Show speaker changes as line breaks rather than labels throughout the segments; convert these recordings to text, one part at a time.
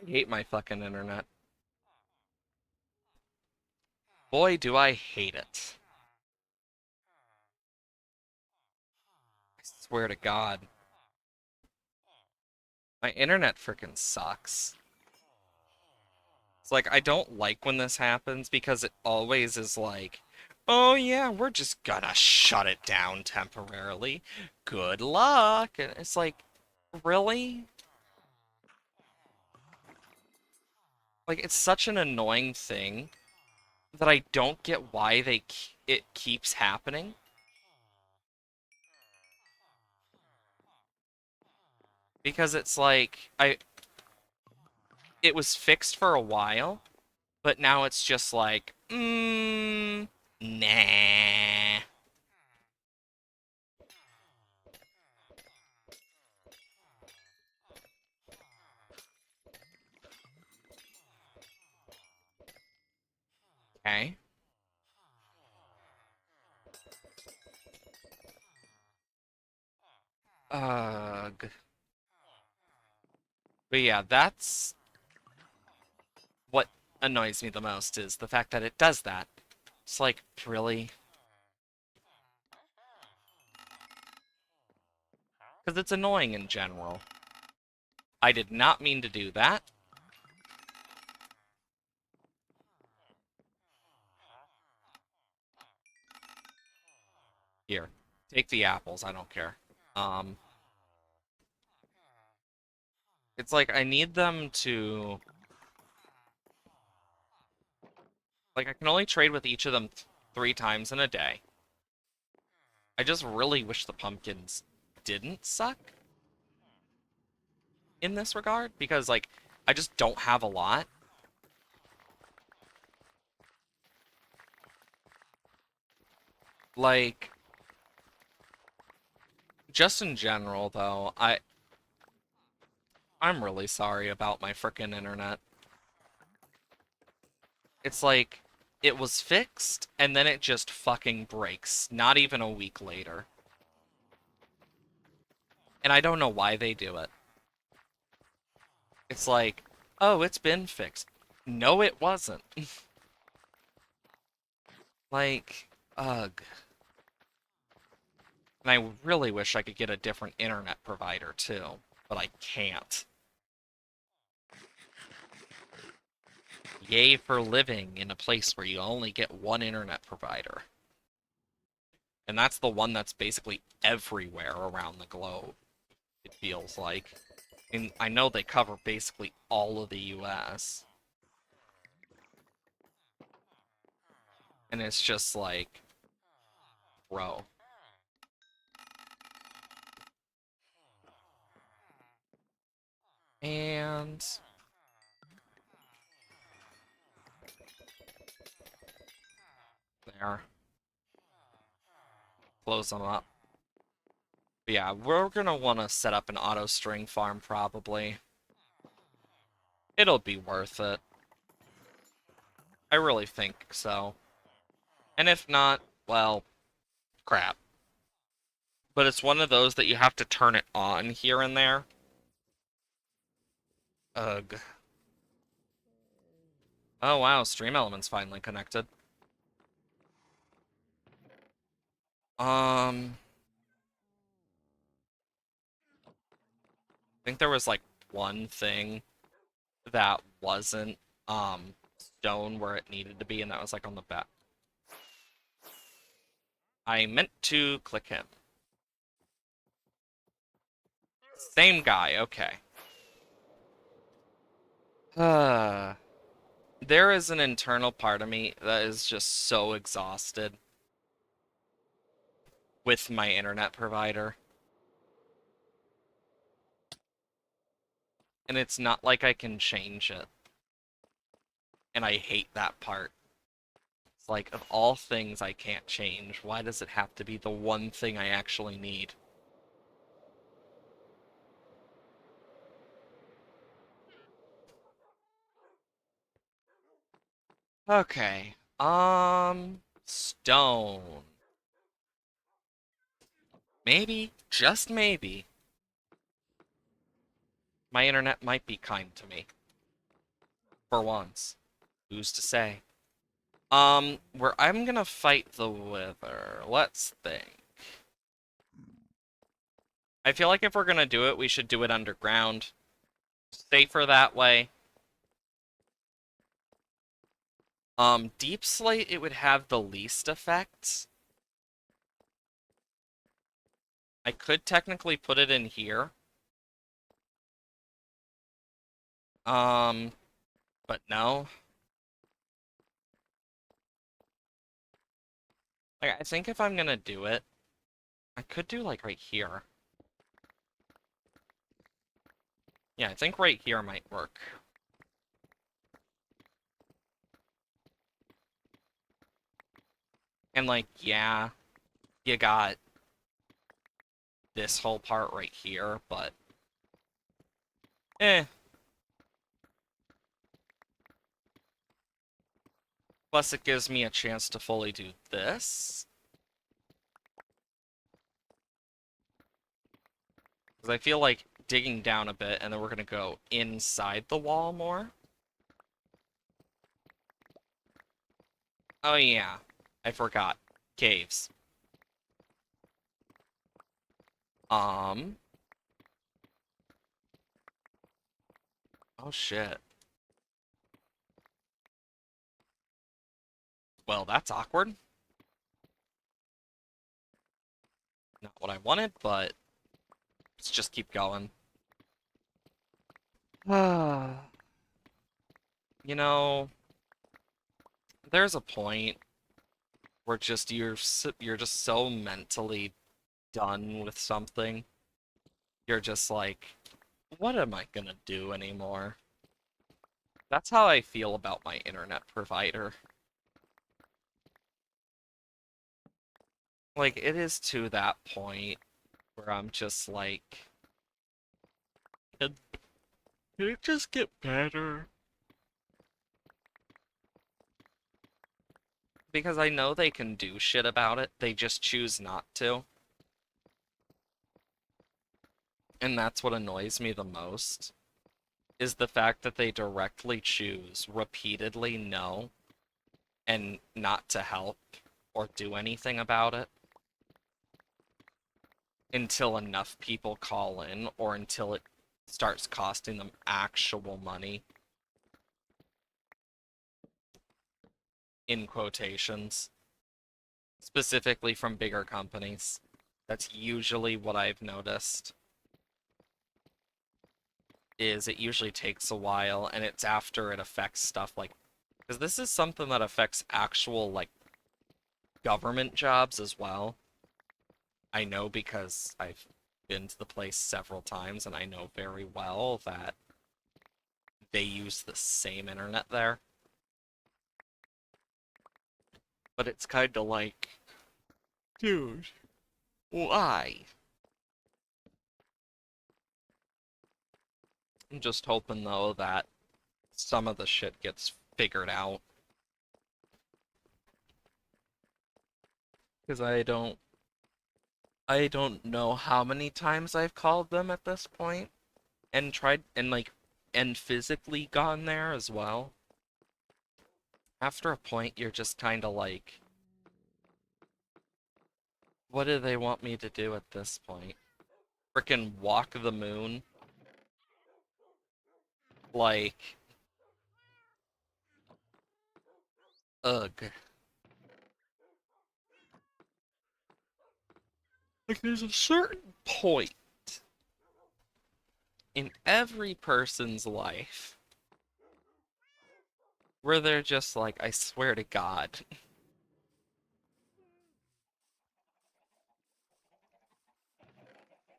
I hate my fucking internet. Boy, do I hate it. I swear to God. My internet frickin' sucks. It's like, I don't like when this happens because it always is like, oh yeah, we're just gonna shut it down temporarily. Good luck. And it's like, really? Like, it's such an annoying thing that I don't get why it keeps happening. Because it's like, it was fixed for a while, but now it's just like, nah. Okay. Ugh. But yeah, that's what annoys me the most is the fact that it does that. It's like, really? Because it's annoying in general. I did not mean to do that. Here, take the apples. I don't care. Um, it's like I need them to like I can only trade with each of them 3 times in a day. I just really wish the pumpkins didn't suck in this regard because like I just don't have a lot. Like just in general though, I'm really sorry about my frickin' internet. It's like it was fixed and then it just fucking breaks, not even a week later. And I don't know why they do it. It's like, oh, it's been fixed. No, it wasn't. Like, ugh. And I really wish I could get a different internet provider too, but I can't. Yay for living in a place where you only get one internet provider. And that's the one that's basically everywhere around the globe, it feels like. And I know they cover basically all of the US. And it's just like, bro. And there. Close them up. But yeah, we're gonna want to set up an auto string farm probably. It'll be worth it. I really think so. And if not, well, crap. But it's one of those that you have to turn it on here and there. Ugh. Oh wow, Stream Elements finally connected. I think there was like one thing that wasn't stone where it needed to be, and that was like on the back. I meant to click him. Same guy, okay. There is an internal part of me that is just so exhausted with my internet provider. And it's not like I can change it. And I hate that part. It's like, of all things I can't change, why does it have to be the one thing I actually need? Okay. Stone. Maybe, just maybe, my internet might be kind to me. For once. Who's to say? Where I'm gonna fight the Wither. Let's think. I feel like if we're gonna do it, we should do it underground. Safer that way. Deep Slate, it would have the least effects. I could technically put it in here. But no. Like, I think if I'm gonna do it, I could do, like, right here. Yeah, I think right here might work. And, like, yeah, you got this whole part right here, but... Eh. Plus, it gives me a chance to fully do this. Because I feel like digging down a bit, and then we're gonna go inside the wall more. Oh yeah, I forgot. Caves. Um... Oh shit. Well, that's awkward. Not what I wanted, but let's just keep going. You know, there's a point where just you're just so mentally done with something. You're just like, what am I gonna do anymore? That's how I feel about my internet provider. Like, it is to that point where I'm just like, can it just get better? Because I know they can do shit about it, they just choose not to. And that's what annoys me the most, is the fact that they directly choose repeatedly no and not to help or do anything about it until enough people call in or until it starts costing them actual money, in quotations, specifically from bigger companies. That's usually what I've noticed, is it usually takes a while, and it's after it affects stuff like, because this is something that affects actual, like, government jobs as well. I know because I've been to the place several times, and I know very well that they use the same internet there. But it's kind of like, dude, why? I'm just hoping, though, that some of the shit gets figured out. Because I don't know how many times I've called them at this point and tried, and like, and physically gone there as well. After a point, you're just kind of like, what do they want me to do at this point? Frickin' walk the moon? Like, ugh. Like, there's a certain point in every person's life where they're just like, I swear to God.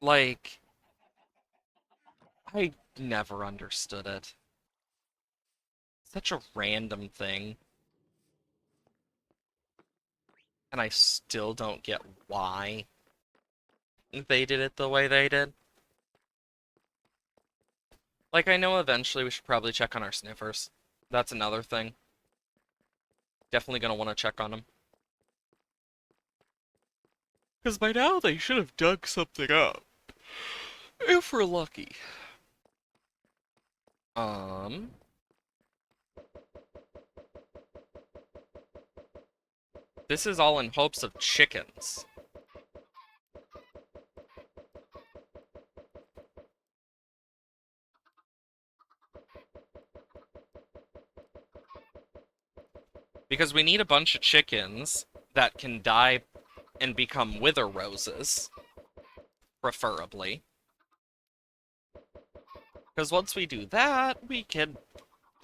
Like, I never understood it. Such a random thing. And I still don't get why they did it the way they did. Like, I know eventually we should probably check on our sniffers. That's another thing. Definitely gonna want to check on them. Because by now they should have dug something up. If we're lucky. Um... This is all in hopes of chickens. Because we need a bunch of chickens that can die and become wither roses, preferably. Because once we do that, we can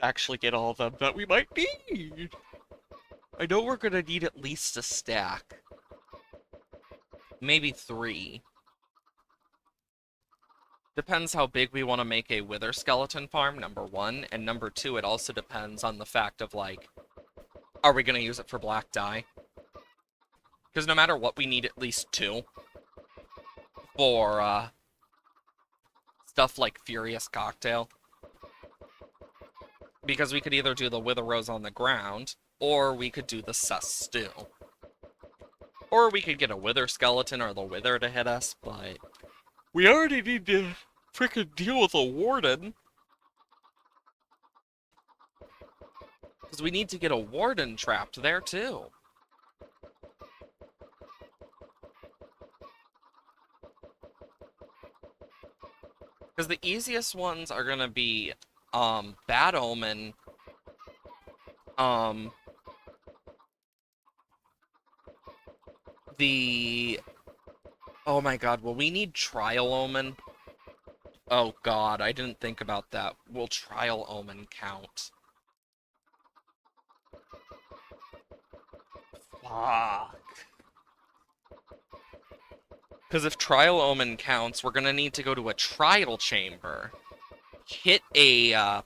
actually get all of them that we might need. I know we're gonna need at least a stack. Maybe 3. Depends how big we want to make a wither skeleton farm, number 1. And number 2, it also depends on the fact of, like, are we gonna use it for black dye? Because no matter what, we need at least 2 for, stuff like Furious Cocktail. Because we could either do the Wither Rose on the ground, or we could do the Sus Stew. Or we could get a Wither Skeleton or the Wither to hit us, but we already need to frickin' deal with a Warden. Because we need to get a Warden trapped there, too. Because the easiest ones are gonna be, Bad Omen, oh my god, will we need Trial Omen? Oh god, I didn't think about that. Will Trial Omen count? Fuck. Because if Trial Omen counts, we're gonna need to go to a Trial Chamber, hit a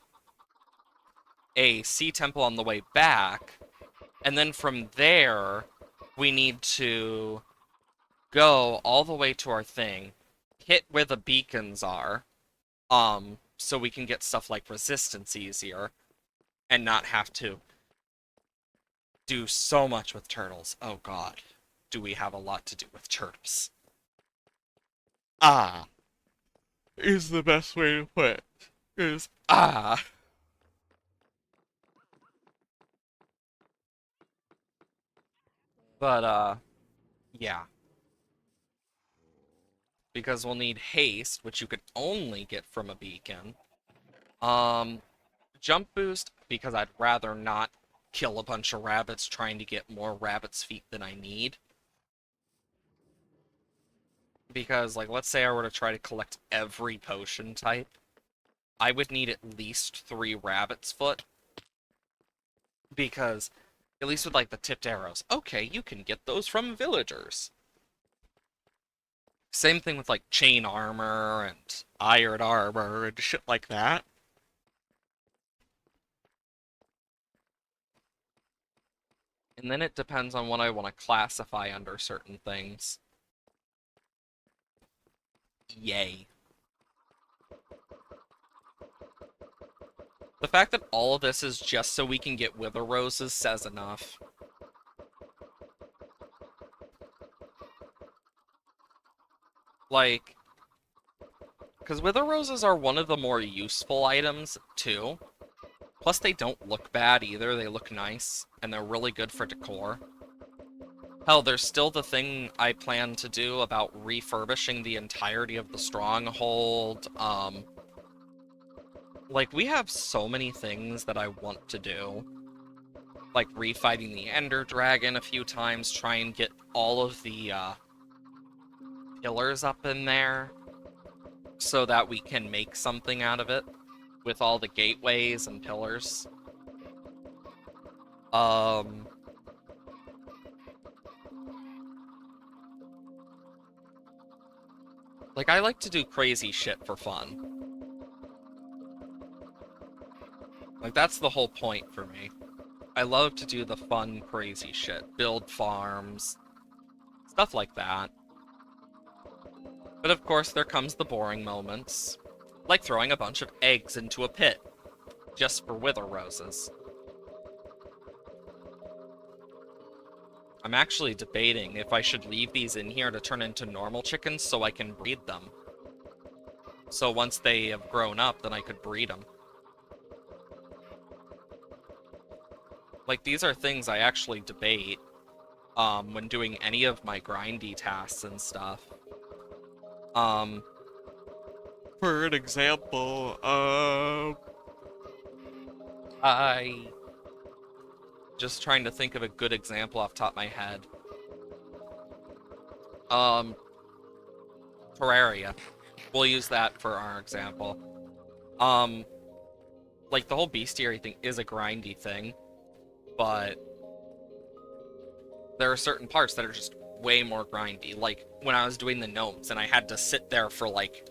Sea Temple on the way back, and then from there, we need to go all the way to our thing, hit where the beacons are, so we can get stuff like resistance easier, and not have to do so much with turtles. Oh god, do we have a lot to do with turtles. Ah, is the best way to put it. Is ah. But, yeah. Because we'll need haste, which you could only get from a beacon. Jump boost, because I'd rather not kill a bunch of rabbits trying to get more rabbit's feet than I need. Because, like, let's say I were to try to collect every potion type, I would need at least 3 rabbit's foot. Because, at least with, like, the tipped arrows, okay, you can get those from villagers. Same thing with, like, chain armor and iron armor and shit like that. And then it depends on what I want to classify under certain things. Yay. The fact that all of this is just so we can get Wither Roses says enough. Like, because Wither Roses are one of the more useful items, too. Plus, they don't look bad either, they look nice, and they're really good for decor. Hell, there's still the thing I plan to do about refurbishing the entirety of the Stronghold. Like, we have so many things that I want to do. Like, refighting the Ender Dragon a few times, try and get all of the, pillars up in there, so that we can make something out of it, with all the gateways and pillars. Like, I like to do crazy shit for fun. Like, that's the whole point for me. I love to do the fun, crazy shit. Build farms, stuff like that. But of course, there comes the boring moments. Like throwing a bunch of eggs into a pit, just for Wither Roses. I'm actually debating if I should leave these in here to turn into normal chickens so I can breed them. So once they have grown up, then I could breed them. Like, these are things I actually debate. when doing any of my grindy tasks and stuff. Um, for an example, I just trying to think of a good example off the top of my head. Um, Terraria. We'll use that for our example. Um, like the whole bestiary thing is a grindy thing, but there are certain parts that are just way more grindy. Like when I was doing the gnomes and I had to sit there for like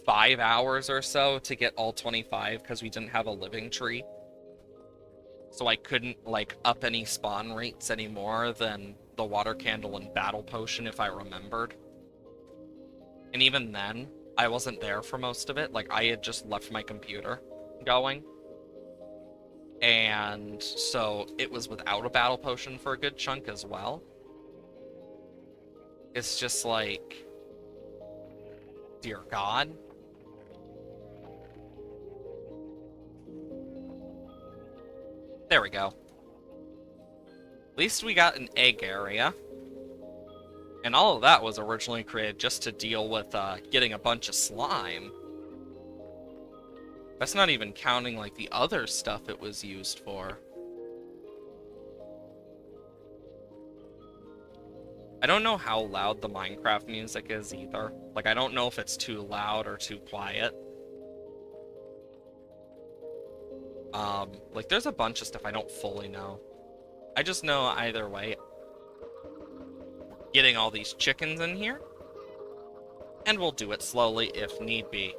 5 hours or so to get all 25 because we didn't have a living tree. So I couldn't like up any spawn rates any more than the water candle and battle potion if I remembered. And even then, I wasn't there for most of it. Like I had just left my computer going. And so it was without a battle potion for a good chunk as well. It's just like, dear God. There we go. At least we got an egg area. And all of that was originally created just to deal with getting a bunch of slime. That's not even counting like the other stuff it was used for. I don't know how loud the Minecraft music is either. Like, I don't know if it's too loud or too quiet. Like, there's a bunch of stuff I don't fully know. I just know either way, getting all these chickens in here, and we'll do it slowly if need be.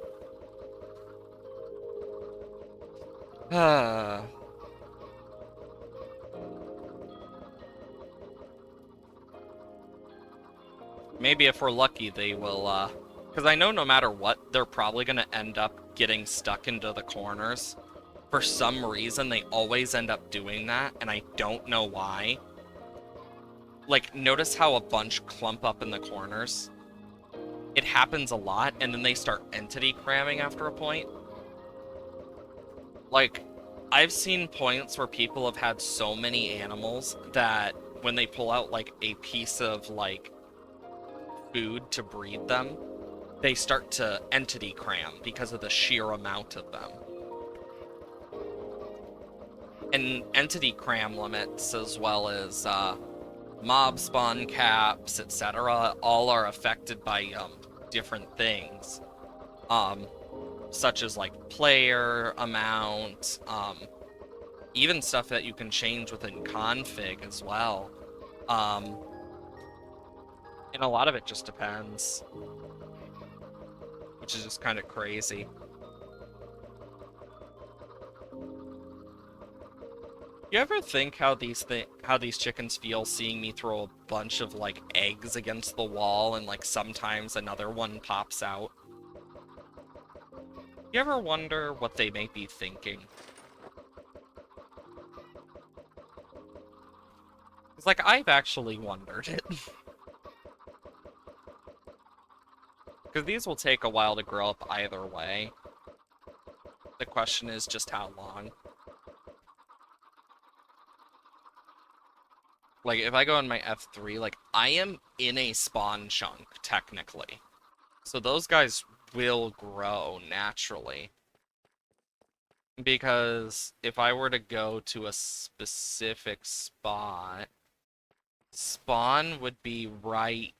Maybe if we're lucky, they will, because I know no matter what, they're probably going to end up getting stuck into the corners. For some reason, they always end up doing that, and I don't know why. Like, notice how a bunch clump up in the corners? It happens a lot, and then they start entity cramming after a point. Like, I've seen points where people have had so many animals that when they pull out, like, a piece of, like, food to breed them, they start to entity cram because of the sheer amount of them. And entity cram limits, as well as mob spawn caps, etc., all are affected by different things, such as like player amount, even stuff that you can change within config as well. And a lot of it just depends, which is just kind of crazy. You ever think how these chickens feel seeing me throw a bunch of like eggs against the wall and like sometimes another one pops out? You ever wonder what they may be thinking? It's like I've actually wondered it. Because these will take a while to grow up either way. The question is just how long. Like, if I go in my F3, like, I am in a spawn chunk, technically. So those guys will grow naturally. Because if I were to go to a specific spot, spawn would be right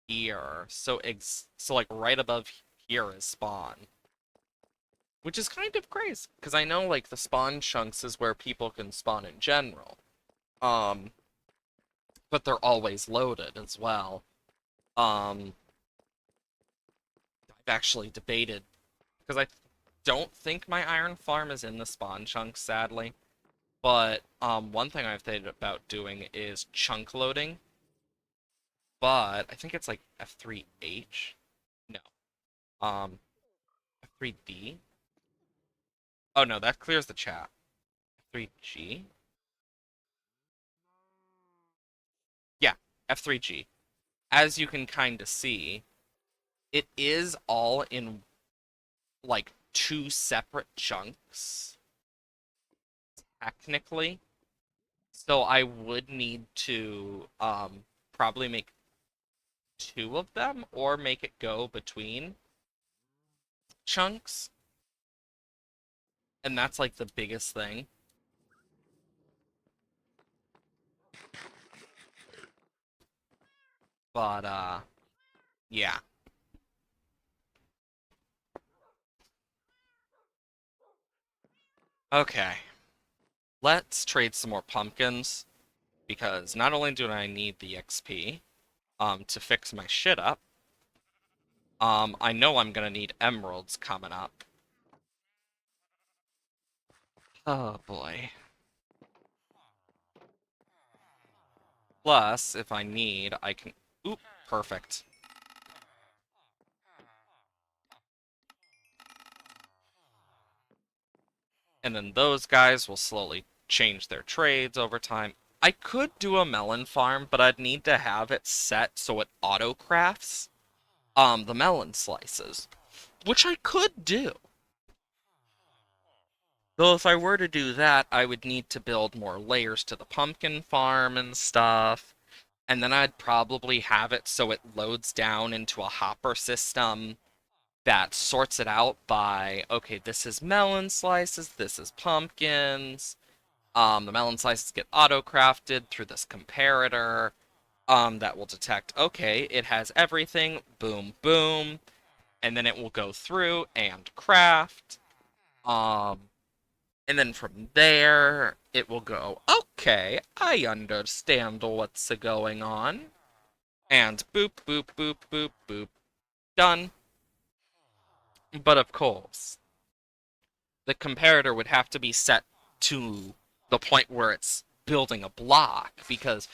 here. So, so like, right above here is spawn. Which is kind of crazy, because I know, like, the spawn chunks is where people can spawn in general. But they're always loaded as well. I've actually debated, because I don't think my iron farm is in the spawn chunks, sadly. But, one thing I've thought about doing is chunk loading. But, I think it's like F3H? No. F3D? Oh no, that clears the chat. F3G? Yeah, F3G. As you can kind of see, it is all in like two separate chunks, technically. So I would need to probably make two of them or make it go between chunks. And that's like the biggest thing. But yeah. Okay. Let's trade some more pumpkins because not only do I need the XP to fix my shit up, I know I'm gonna need emeralds coming up. Oh boy. Plus, if I need, I can... Oop, perfect. And then those guys will slowly change their trades over time. I could do a melon farm, but I'd need to have it set so it auto crafts the melon slices, which I could do. Though if I were to do that, I would need to build more layers to the pumpkin farm and stuff. And then I'd probably have it so it loads down into a hopper system that sorts it out by, okay, this is melon slices, this is pumpkins. The melon slices get auto-crafted through this comparator that will detect, okay, it has everything, boom, boom, and then it will go through and craft. Um, and then from there, it will go, okay, I understand what's going on. And boop, boop, boop, boop, boop, done. But of course, the comparator would have to be set to the point where it's building a block, because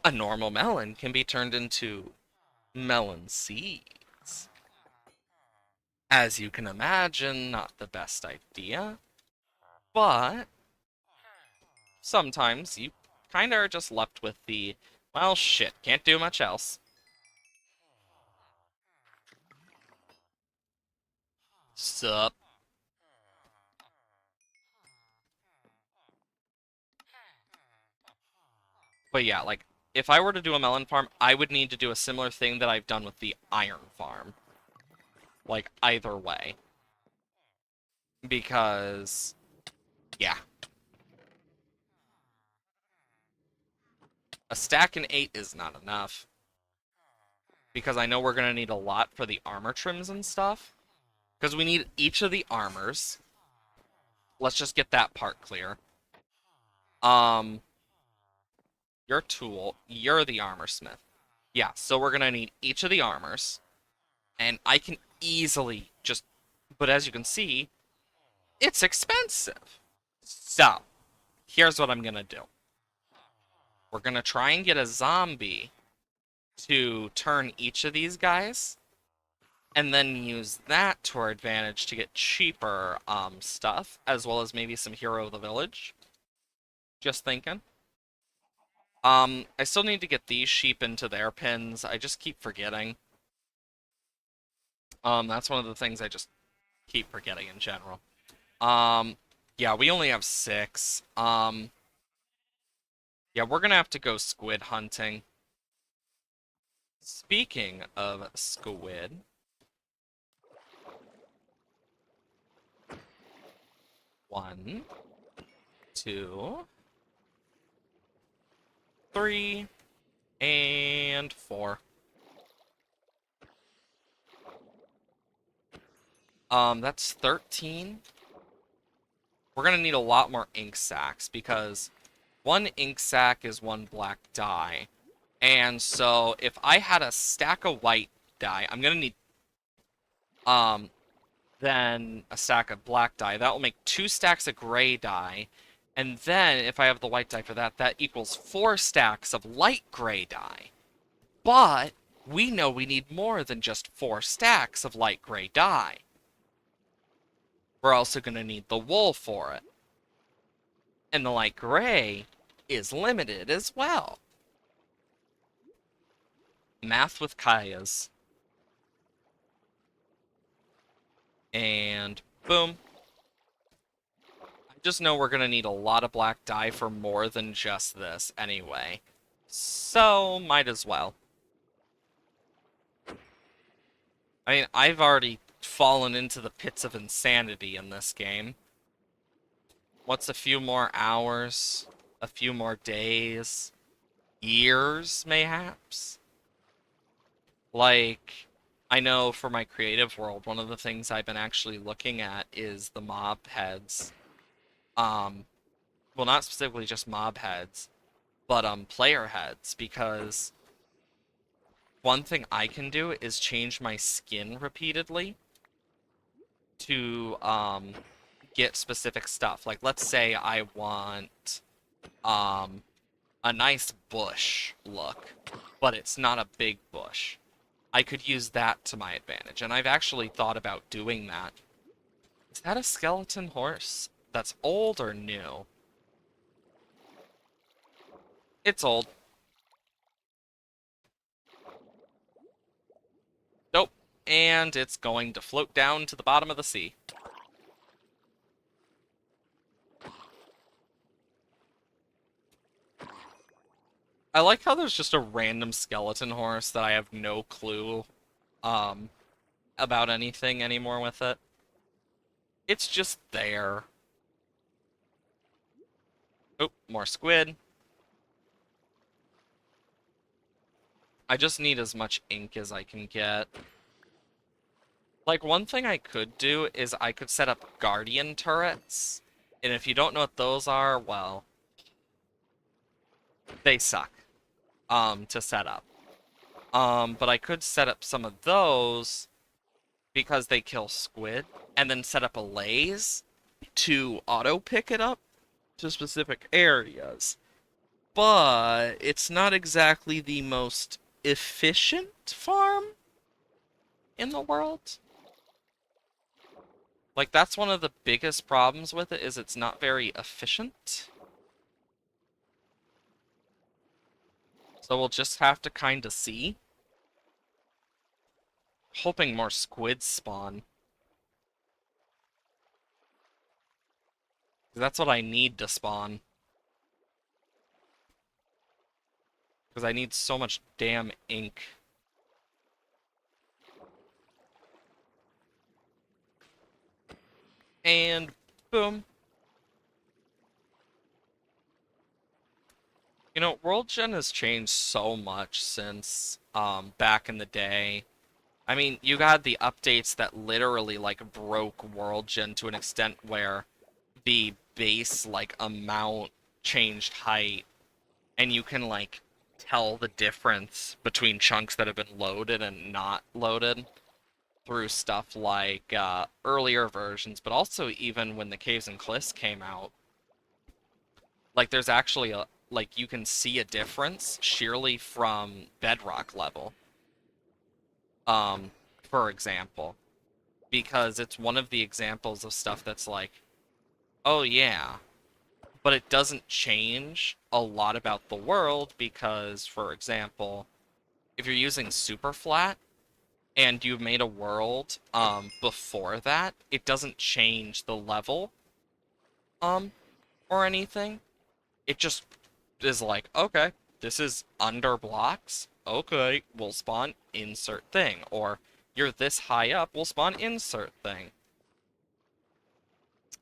a normal melon can be turned into melon seeds. As you can imagine, not the best idea, but sometimes you kinda are just left with the, well, shit, can't do much else. Sup? But yeah, like, if I were to do a melon farm, I would need to do a similar thing that I've done with the iron farm. Like, either way. Because, yeah. A stack in 8 is not enough. Because I know we're going to need a lot for the armor trims and stuff. Because we need each of the armors. Let's just get that part clear. Um, your tool, you're the armor smith. Yeah, so we're going to need each of the armors. And I can easily just... But as you can see, it's expensive. So, here's what I'm going to do. We're going to try and get a zombie to turn each of these guys, and then use that to our advantage to get cheaper stuff, as well as maybe some Hero of the Village. Just thinking. I still need to get these sheep into their pens. I just keep forgetting. That's one of the things I just keep forgetting in general. Yeah, we only have 6. Yeah, we're gonna have to go squid hunting. Speaking of squid, 1, 2, 3, and 4. That's 13. We're gonna need a lot more ink sacks because 1 ink sack is 1 black dye. And so if I had a stack of white dye, I'm gonna need then a stack of black dye. That will make 2 stacks of gray dye. And then if I have the white dye for that, that equals 4 stacks of light gray dye. But we know we need more than just 4 stacks of light gray dye. We're also going to need the wool for it. And the light gray is limited as well. Math with Kaya's. And boom. I just know we're going to need a lot of black dye for more than just this anyway. So, might as well. I mean, I've already fallen into the pits of insanity in this game. What's a few more hours? A few more days? Years, mayhaps? Like, I know for my creative world, one of the things I've been actually looking at is the mob heads. Well, not specifically just mob heads, but player heads, because one thing I can do is change my skin repeatedly to get specific stuff. Like, let's say I want um a nice bush look, but it's not a big bush. I could use that to my advantage, and I've actually thought about doing that. Is that a skeleton horse? That's old or new? It's old. Nope. And it's going to float down to the bottom of the sea. I like how there's just a random skeleton horse that I have no clue um about anything anymore with it. It's just there. Oh, more squid. I just need as much ink as I can get. Like, one thing I could do is I could set up guardian turrets. And if you don't know what those are, well, they suck to set up. But I could set up some of those because they kill squid, and then set up a laze to auto pick it up to specific areas. But it's not exactly the most efficient farm in the world. Like, that's one of the biggest problems with it, is it's not very efficient. So we'll just have to kind of see. Hoping more squids spawn. That's what I need to spawn. Because I need so much damn ink. And boom. You know, World Gen has changed so much since back in the day. I mean, you got the updates that literally like broke World Gen to an extent where the base like amount changed height, and you can like tell the difference between chunks that have been loaded and not loaded through stuff like earlier versions, but also even when the Caves and Cliffs came out. Like, there's actually a, like, you can see a difference sheerly from bedrock level, um, for example, because it's one of the examples of stuff that's like, oh yeah, but it doesn't change a lot about the world because, for example, if you're using super flat and you've made a world before that, it doesn't change the level um or anything. It just is like, okay, this is under blocks. Okay, we'll spawn insert thing. Or you're this high up, we'll spawn insert thing.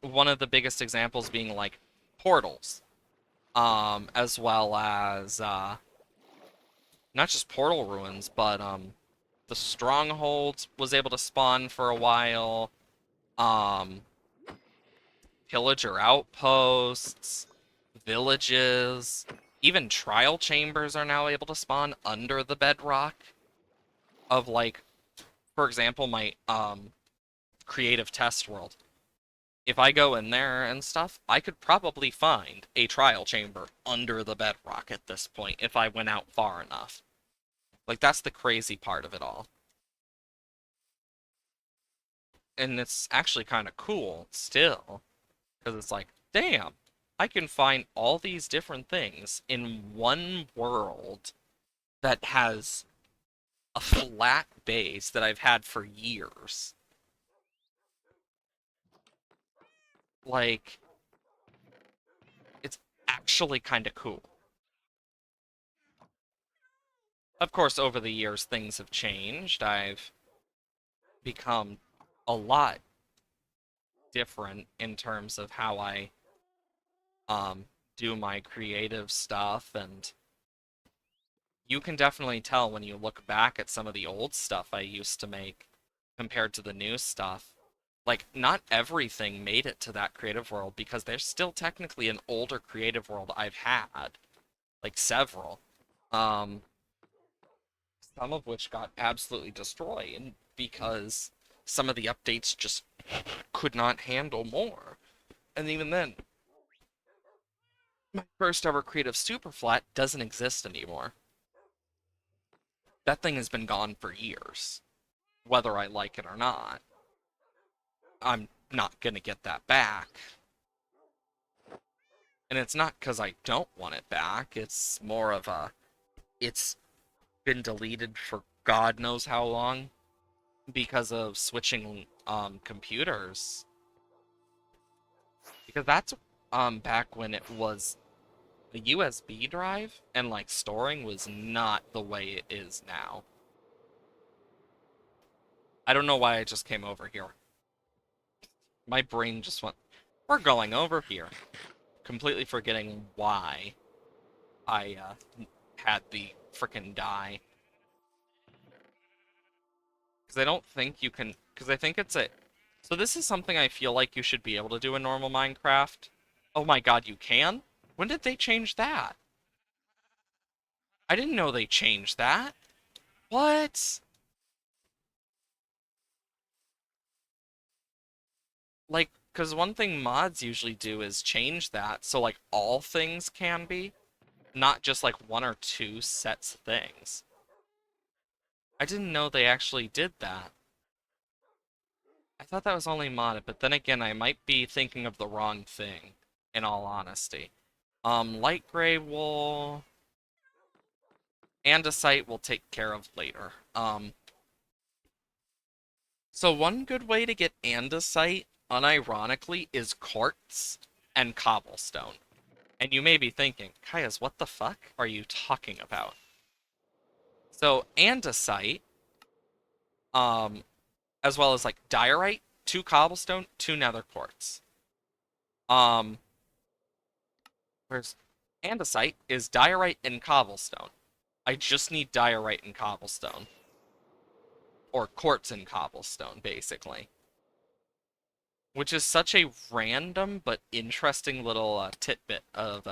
One of the biggest examples being like portals. As well as not just portal ruins, but the strongholds was able to spawn for a while. Um Pillager outposts, villages, even trial chambers are now able to spawn under the bedrock of, like, for example, my creative test world. If I go in there and stuff, I could probably find a trial chamber under the bedrock at this point if I went out far enough. Like, that's the crazy part of it all. And it's actually kind of cool still, because it's like, damn, I can find all these different things in one world that has a flat base that I've had for years. Like, actually kind of cool. Of course, over the years, things have changed. I've become a lot different in terms of how I um, do my creative stuff, and you can definitely tell when you look back at some of the old stuff I used to make compared to the new stuff. Like, not everything made it to that creative world because there's still technically an older creative world I've had, like several. Um, some of which got absolutely destroyed because some of the updates just could not handle more. And even then, my first ever creative superflat doesn't exist anymore. That thing has been gone for years, whether I like it or not. I'm not gonna get that back. And it's not because I don't want it back, it's more of a. It's been deleted for God knows how long because of switching computers. Because that's back when it was the USB drive and like storing was not the way it is now. I don't know why I just came over here. My brain just went, we're going over here, completely forgetting why I had the frickin' die. Because I don't think you can, because I think it's a, so this is something I feel like you should be able to do in normal Minecraft. Oh my god, you can? When did they change that? I didn't know they changed that. What? Like, because one thing mods usually do is change that, so like all things can be, not just like one or two sets of things. I didn't know they actually did that. I thought that was only modded, but then again, I might be thinking of the wrong thing, in all honesty. Light gray wool, andesite we'll take care of later. So one good way to get andesite, unironically, is quartz and cobblestone. And you may be thinking, Kaias, what the fuck are you talking about? So andesite, um, as well as like diorite, two cobblestone, two nether quartz. Um, where's andesite is diorite and cobblestone. I just need diorite and cobblestone. Or quartz and cobblestone, basically. Which is such a random but interesting little tidbit of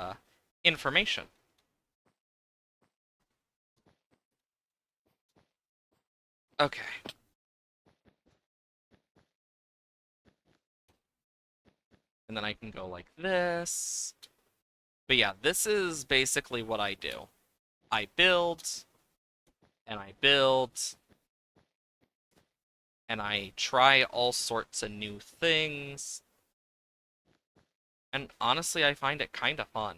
information. Okay, and then I can go like this. But yeah, this is basically what I do. I build, and I build, and I try all sorts of new things. And honestly, I find it kind of fun.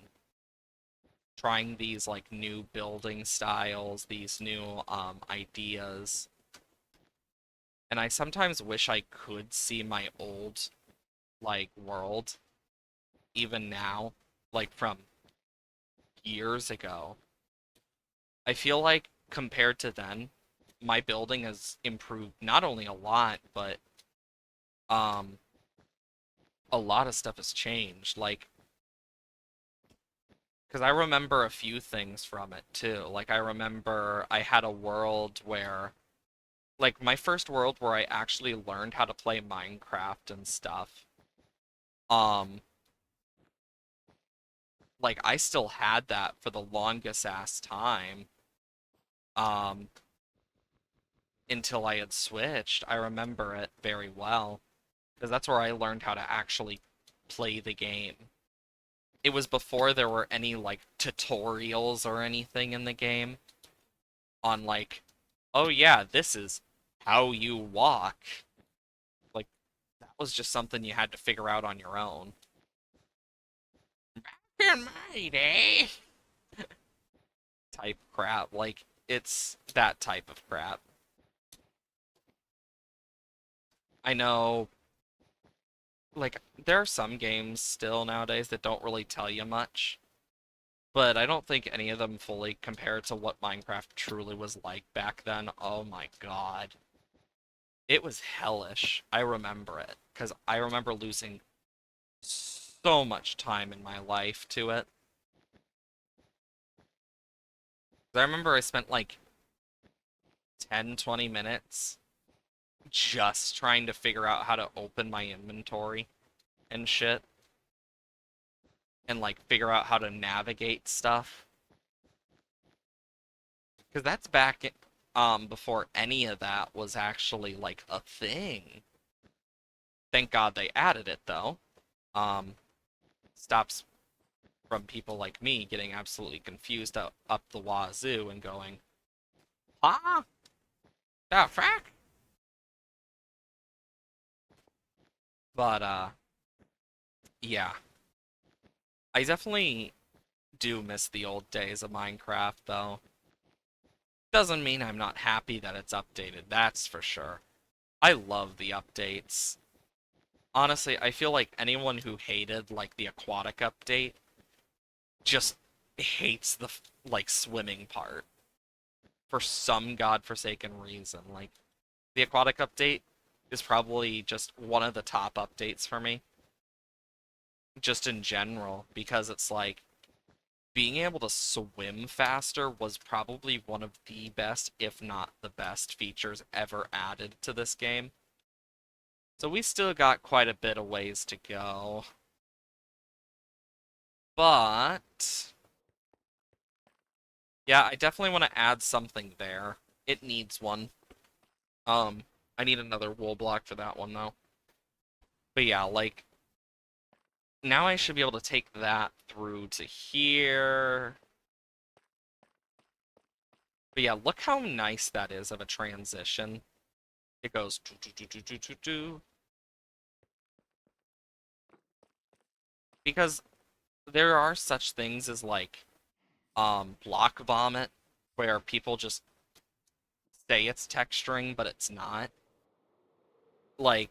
Trying these like new building styles, these new ideas. And I sometimes wish I could see my old like world even now, like from years ago. I feel like compared to then, my building has improved not only a lot, but um a lot of stuff has changed. Like, because I remember a few things from it too. Like, I remember I had a world where, like, my first world where I actually learned how to play Minecraft and stuff. Um, like, I still had that for the longest ass time. Um, until I had switched. I remember it very well because that's where I learned how to actually play the game. It was before there were any like tutorials or anything in the game on like, oh yeah, this is how you walk. Like that was just something you had to figure out on your own. In my day, type crap. Like it's that type of crap. I know like there are some games still nowadays that don't really tell you much. but I don't think any of them fully compare to what Minecraft truly was like back then. Oh my god. It was hellish. I remember it, because I remember losing so much time in my life to it. I remember I spent like 10, 20 minutes just trying to figure out how to open my inventory and shit, and like figure out how to navigate stuff. Because that's back before any of that was actually like a thing. Thank God they added it though. Um, stops from people like me getting absolutely confused up the wazoo and going, "Huh? The frack?" But yeah, I definitely do miss the old days of Minecraft though. Doesn't mean I'm not happy that it's updated, that's for sure. I love the updates. Honestly, I feel like anyone who hated like the aquatic update just hates the like swimming part for some godforsaken reason. Like the aquatic update is probably just one of the top updates for me, just in general, because it's like being able to swim faster was probably one of the best, if not the best, features ever added to this game. So we still got quite a bit of ways to go. But yeah, I definitely want to add something there. It needs one. Um, I need another wool block for that one though. But yeah, like now I should be able to take that through to here. But yeah, look how nice that is of a transition. It goes do do do do do do do. Because there are such things as like block vomit where people just say it's texturing but it's not. Like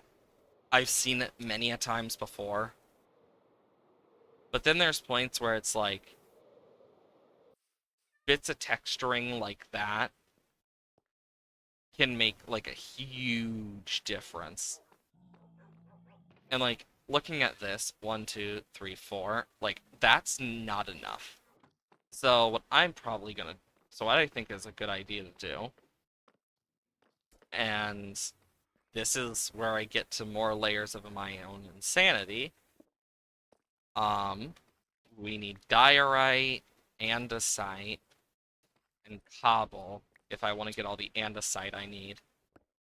I've seen it many a times before. But then there's points where it's like bits of texturing like that can make like a huge difference. And like looking at this, 1, 2, 3, 4, like that's not enough. So what I think is a good idea to do, and this is where I get to more layers of my own insanity. Um, we need diorite, andesite, and cobble if I want to get all the andesite I need.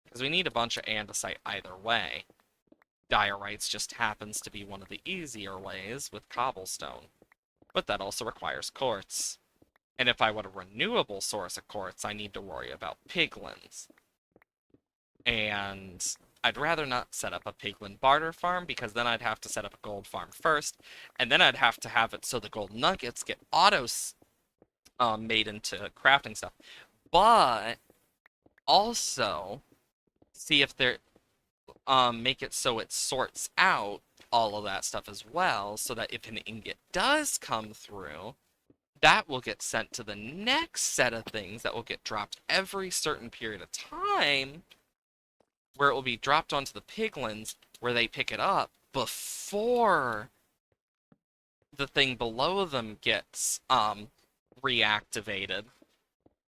Because we need a bunch of andesite either way. Diorites just happens to be one of the easier ways with cobblestone. But that also requires quartz. And if I want a renewable source of quartz, I need to worry about piglins. And I'd rather not set up a piglin barter farm because then I'd have to set up a gold farm first, and then I'd have to have it so the gold nuggets get made into crafting stuff. But also see if they're make it so it sorts out all of that stuff as well, so that if an ingot does come through, that will get sent to the next set of things that will get dropped every certain period of time, where it will be dropped onto the piglins, where they pick it up before the thing below them gets reactivated,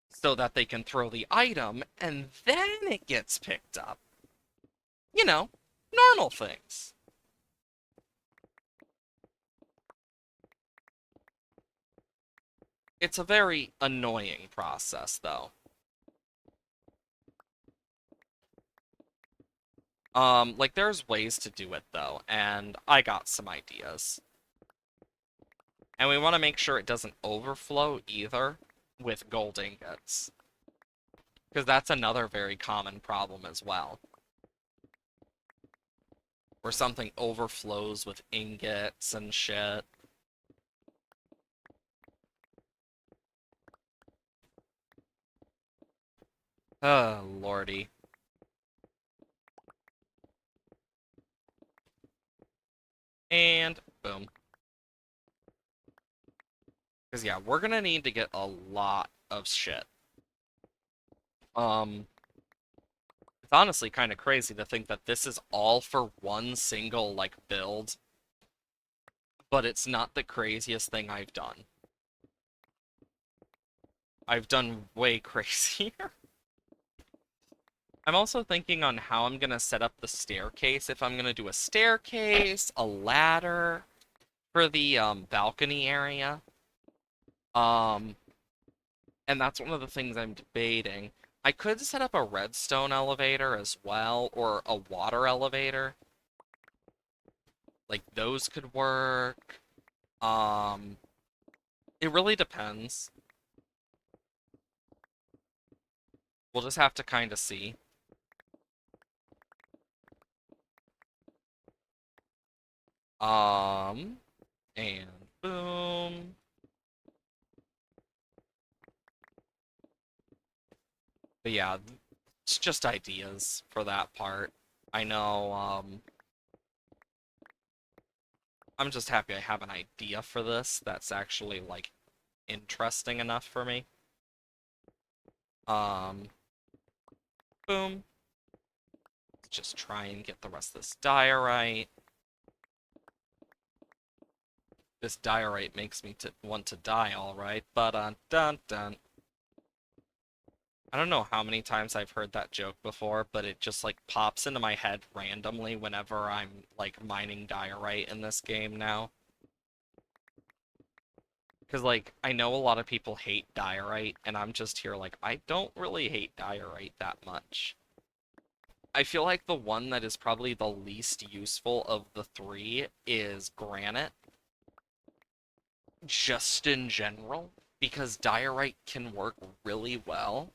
so that they can throw the item and then it gets picked up. You know, normal things. It's a very annoying process, though. Like, there's ways to do it, though, and I got some ideas. And we want to make sure it doesn't overflow, either, with gold ingots. Because that's another very common problem as well. Where something overflows with ingots and shit. Oh, lordy. And boom. Because, yeah, we're gonna need to get a lot of shit. It's honestly kind of crazy to think that this is all for one single, like, build, but it's not the craziest thing I've done. I've done way crazier. I'm also thinking on how I'm gonna set up the staircase, if I'm gonna do a staircase, a ladder for the balcony area. Um, and that's one of the things I'm debating. I could set up a redstone elevator as well, or a water elevator. Like those could work. Um, it really depends. We'll just have to kind of see. Um, and boom. But yeah, it's just ideas for that part. I know, I'm just happy I have an idea for this that's actually, like, interesting enough for me. Um, boom. Let's just try and get the rest of this diorite. This diorite makes me to want to die, alright, but dun dun. I don't know how many times I've heard that joke before, but it just, like, pops into my head randomly whenever I'm, like, mining diorite in this game now. Because, like, I know a lot of people hate diorite, and I'm just here like, I don't really hate diorite that much. I feel like the one that is probably the least useful of the three is granite, just in general, because diorite can work really well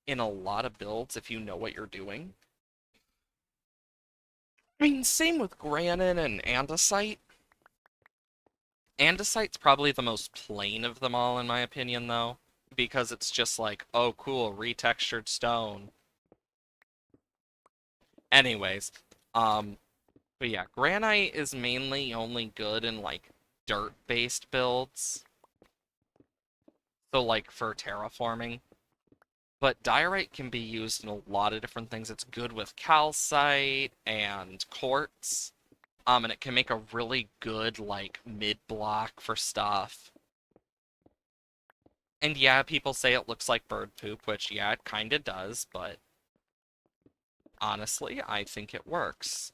in a lot of builds if you know what you're doing. I mean, same with granite and andesite. Andesite's probably the most plain of them all, in my opinion, though, because it's just like, oh, cool, retextured stone. Anyways, but yeah, granite is mainly only good in, like, dirt-based builds. So, like, for terraforming. But diorite can be used in a lot of different things. It's good with calcite and quartz. And it can make a really good, like, mid-block for stuff. And yeah, people say it looks like bird poop, which, yeah, it kinda does, but honestly, I think it works.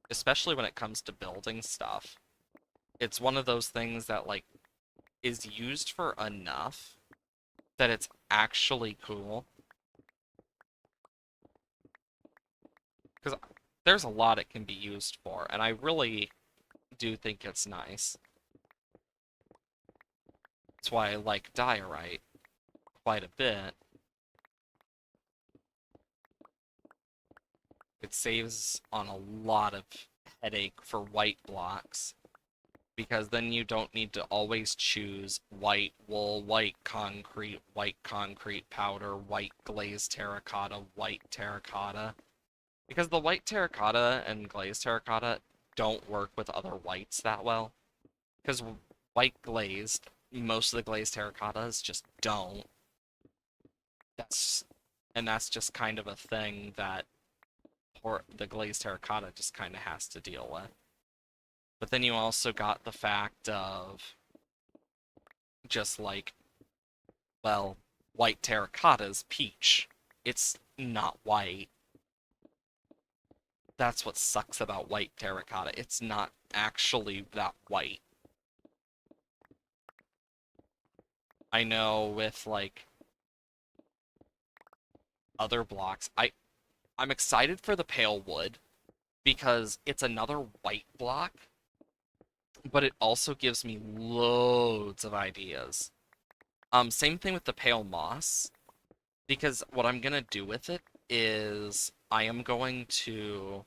Especially when it comes to building stuff. It's one of those things that, like, is used for enough that it's actually cool. Because there's a lot it can be used for, and I really do think it's nice. That's why I like diorite quite a bit. It saves on a lot of headache for white blocks, because then you don't need to always choose white wool, white concrete powder, white glazed terracotta, white terracotta. Because the white terracotta and glazed terracotta don't work with other whites that well. Because white glazed, most of the glazed terracottas just don't. That's and that's just kind of a thing that the glazed terracotta just kind of has to deal with. But then you also got the fact of just like, well, white terracotta's peach. It's not white. That's what sucks about white terracotta. It's not actually that white. I know with, like, other blocks, I'm excited for the pale wood because it's another white block, but it also gives me loads of ideas. Same thing with the pale moss, because what I'm gonna do with it is I am going to,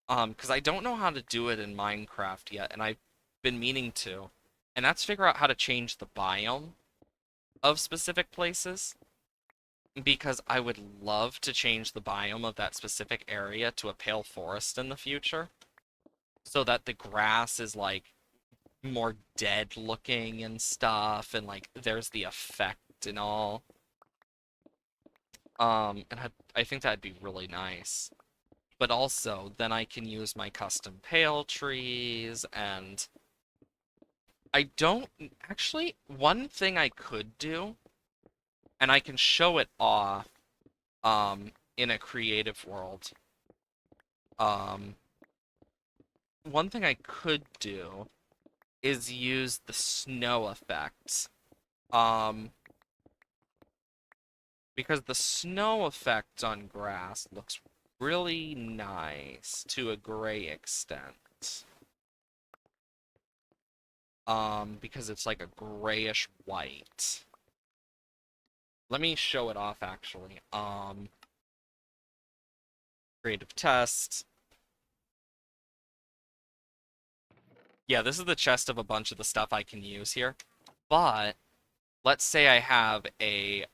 because I don't know how to do it in Minecraft yet, and I've been meaning to, and that's figure out how to change the biome of specific places, because I would love to change the biome of that specific area to a pale forest in the future, so that the grass is, like, more dead looking and stuff, and like there's the effect and all. I think that'd be really nice. But also, then I can use my custom pale trees, and I don't actually, one thing I could do, and I can show it off in a creative world. Um One thing I could do is use the snow effect. Um because the snow effect on grass looks really nice to a gray extent. Because it's like a grayish white. Let me show it off actually. Creative test. Yeah, this is the chest of a bunch of the stuff I can use here. But let's say I have a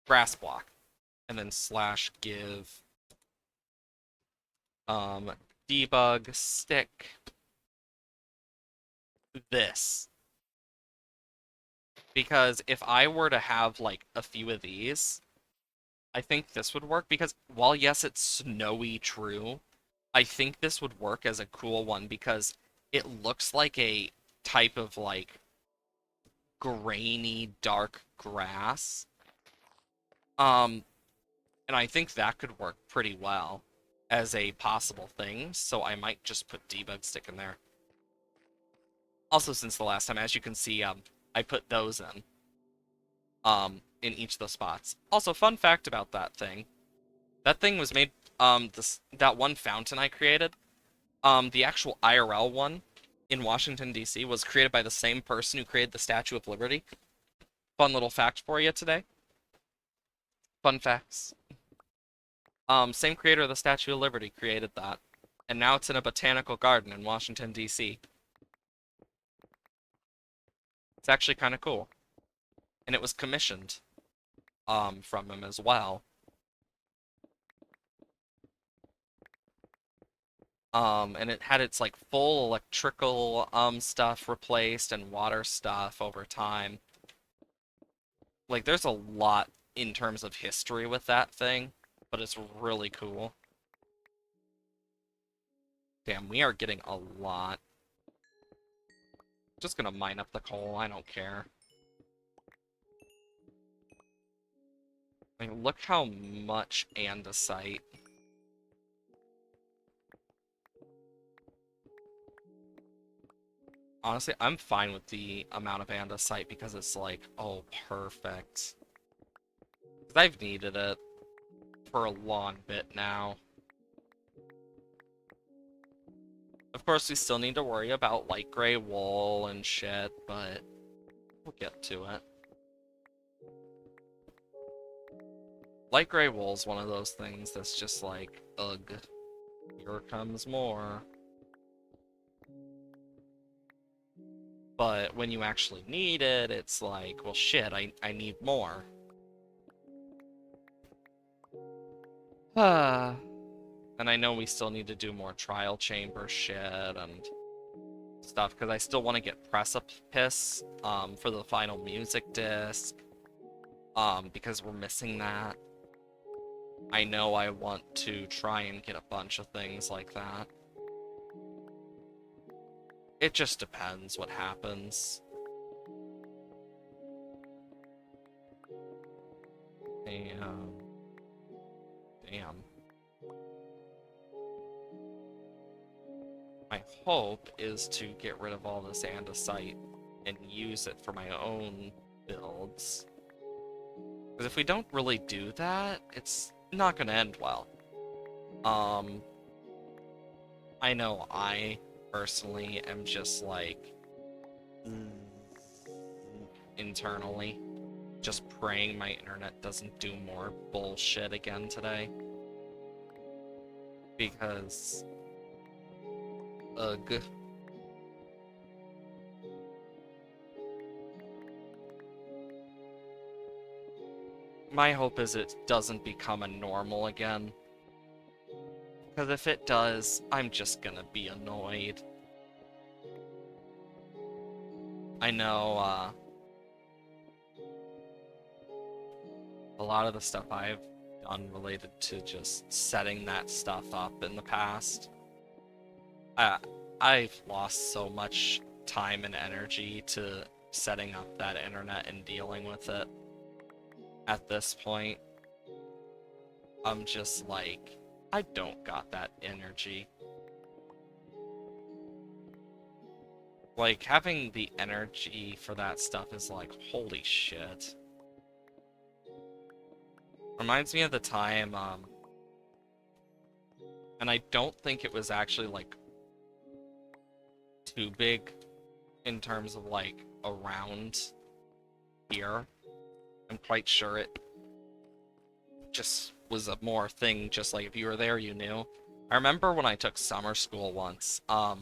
grass block and then slash give debug stick this. Because if I were to have like a few of these, I think this would work because while yes, it's snowy true, I think this would work as a cool one because it looks like a type of like grainy dark grass. Um and I think that could work pretty well as a possible thing, so I might just put debug stick in there. Also, since the last time, as you can see, I put those in each of the spots. Also, fun fact about that thing was made, that one fountain I created, the actual IRL one in Washington, D.C. was created by the same person who created the Statue of Liberty. Fun little fact for you today. Fun facts. Same creator of the Statue of Liberty created that. And now it's in a botanical garden in Washington, D.C. It's actually kind of cool. And it was commissioned, from him as well. And it had its like full electrical stuff replaced and water stuff over time. Like there's a lot in terms of history with that thing, but it's really cool. Damn, we are getting a lot. Just gonna mine up the coal, I don't care. Like, look how much andesite. Honestly, I'm fine with the amount of andesite because it's like, oh, perfect. 'Cause I've needed it for a long bit now. Of course, we still need to worry about light gray wool and shit, but we'll get to it. Light gray wool is one of those things that's just like, ugh, here comes more. But when you actually need it, it's like, well, shit, I need more. And I know we still need to do more trial chamber shit and stuff, because I still want to get Precipice, for the final music disc, because we're missing that. I know I want to try and get a bunch of things like that. It just depends what happens. Damn. Damn. My hope is to get rid of all this andesite and use it for my own builds. Because if we don't really do that, it's not going to end well. I know I personally am just like internally just praying my internet doesn't do more bullshit again today. Because ugh. My hope is it doesn't become a normal again. Because if it does, I'm just gonna be annoyed. I know a lot of the stuff I've done related to just setting that stuff up in the past. I I've lost so much time and energy to setting up that internet and dealing with it at this point. I'm just like, I don't got that energy. Like, having the energy for that stuff is like, holy shit. Reminds me of the time, and I don't think it was actually, like, too big in terms of, like, around here. I'm quite sure it just was a more thing, just like if you were there, you knew. I remember when I took summer school once, I